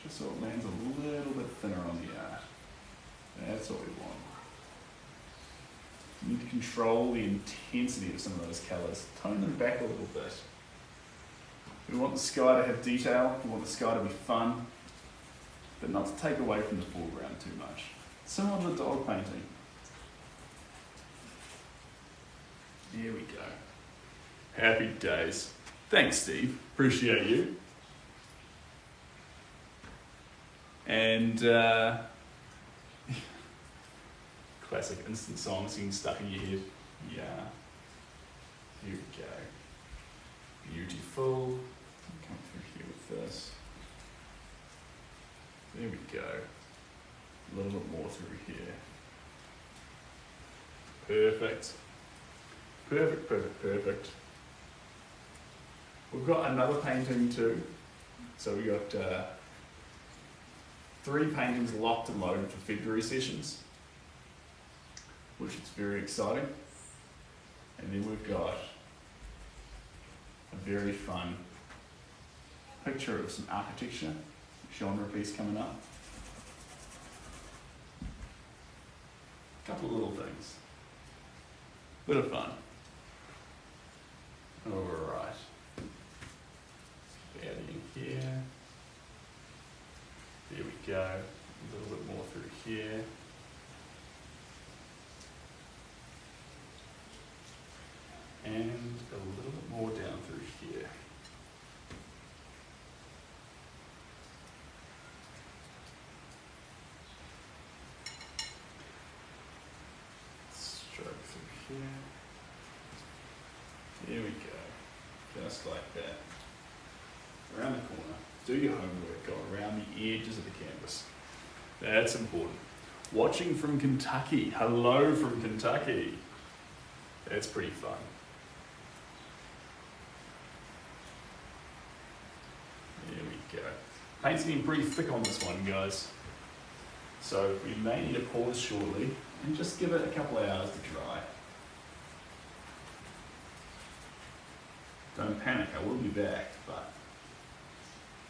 just so it lands a little bit thinner on the art. That's what we want. You need to control the intensity of some of those colours. Tone them back a little bit. We want the sky to have detail, we want the sky to be fun, but not to take away from the foreground too much. Similar to the dog painting. There we go. Happy days. Thanks, Steve. Appreciate you. And classic instant song singing stuck in your head. Yeah. Here we go. Beautiful. Come through here with this. There we go. A little bit more through here. Perfect. Perfect, perfect, perfect. We've got another painting too. So we got 3 paintings locked and loaded for February sessions, which is very exciting. And then we've got a very fun picture of some architecture, genre piece coming up. A couple of little things. Bit of fun. Alright. Adding here. There we go. A little bit more through here. And a little bit more down through here. Stroke through here. There we go. Just like that. Around the corner. Do your homework. Go around the edges of the canvas. That's important. Watching from Kentucky. Hello from Kentucky. That's pretty fun. There we go. Paint's getting pretty thick on this one, guys. So we may need to pause shortly and just give it a couple of hours to dry. Don't panic, I will be back, but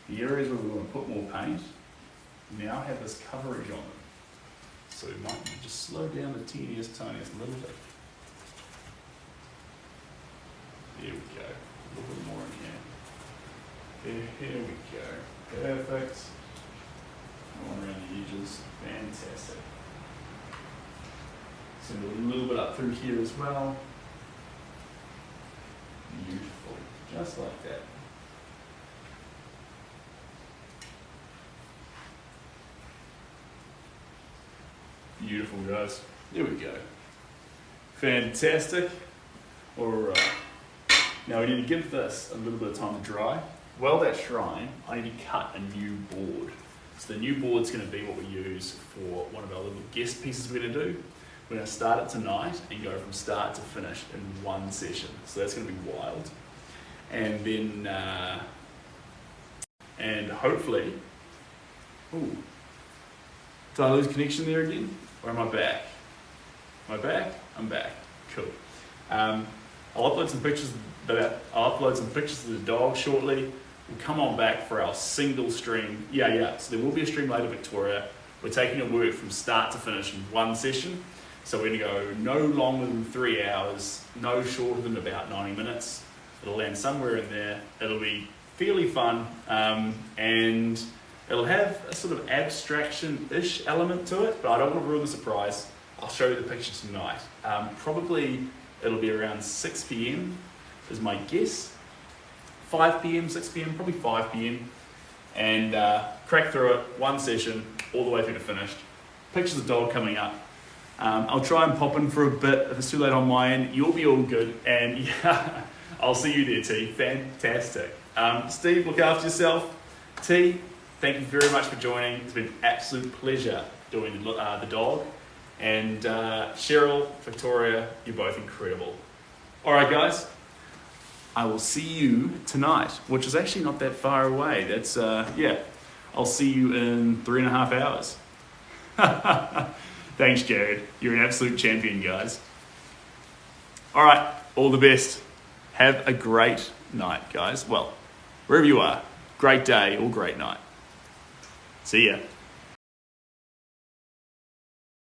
The areas where we want to put more paint now have this coverage on them. So we might need to just slow down the tiniest little bit. There we go. A little bit more in here. Here we go. Perfect. Going around the edges. Fantastic. Send a little bit up through here as well. Beautiful. Just like that. Beautiful, guys. There we go. Fantastic. Alright. Now we need to give this a little bit of time to dry. While that's drying, I need to cut a new board. So the new board's going to be what we use for one of our little guest pieces we're going to do. We're going to start it tonight and go from start to finish in one session. So that's going to be wild. And then, and hopefully, ooh, did I lose connection there again? Or am I back? Am I back? I'm back. Cool. I'll upload some pictures. I'll upload some pictures of the dog shortly. We'll come on back for our single stream. Yeah. So there will be a stream later, Victoria. We're taking a work from start to finish in one session. So we're going to go no longer than 3 hours, no shorter than about 90 minutes. It'll land somewhere in there. It'll be fairly fun, and it'll have a sort of abstraction-ish element to it, but I don't want to ruin the surprise. I'll show you the picture tonight. Probably it'll be around 6 p.m. is my guess. 5 p.m., 6 p.m., probably 5 p.m. And crack through it, one session, all the way through to finished. Pictures of the dog coming up. I'll try and pop in for a bit. If it's too late on my end, you'll be all good. And yeah, I'll see you there, T. Fantastic. Steve, look after yourself. T, thank you very much for joining. It's been an absolute pleasure doing the dog. And Cheryl, Victoria, you're both incredible. All right, guys. I will see you tonight, which is actually not that far away. That's, yeah, I'll see you in 3.5 hours. Thanks, Jared. You're an absolute champion, guys. All right, all the best. Have a great night, guys. Well, wherever you are, great day or great night. See ya.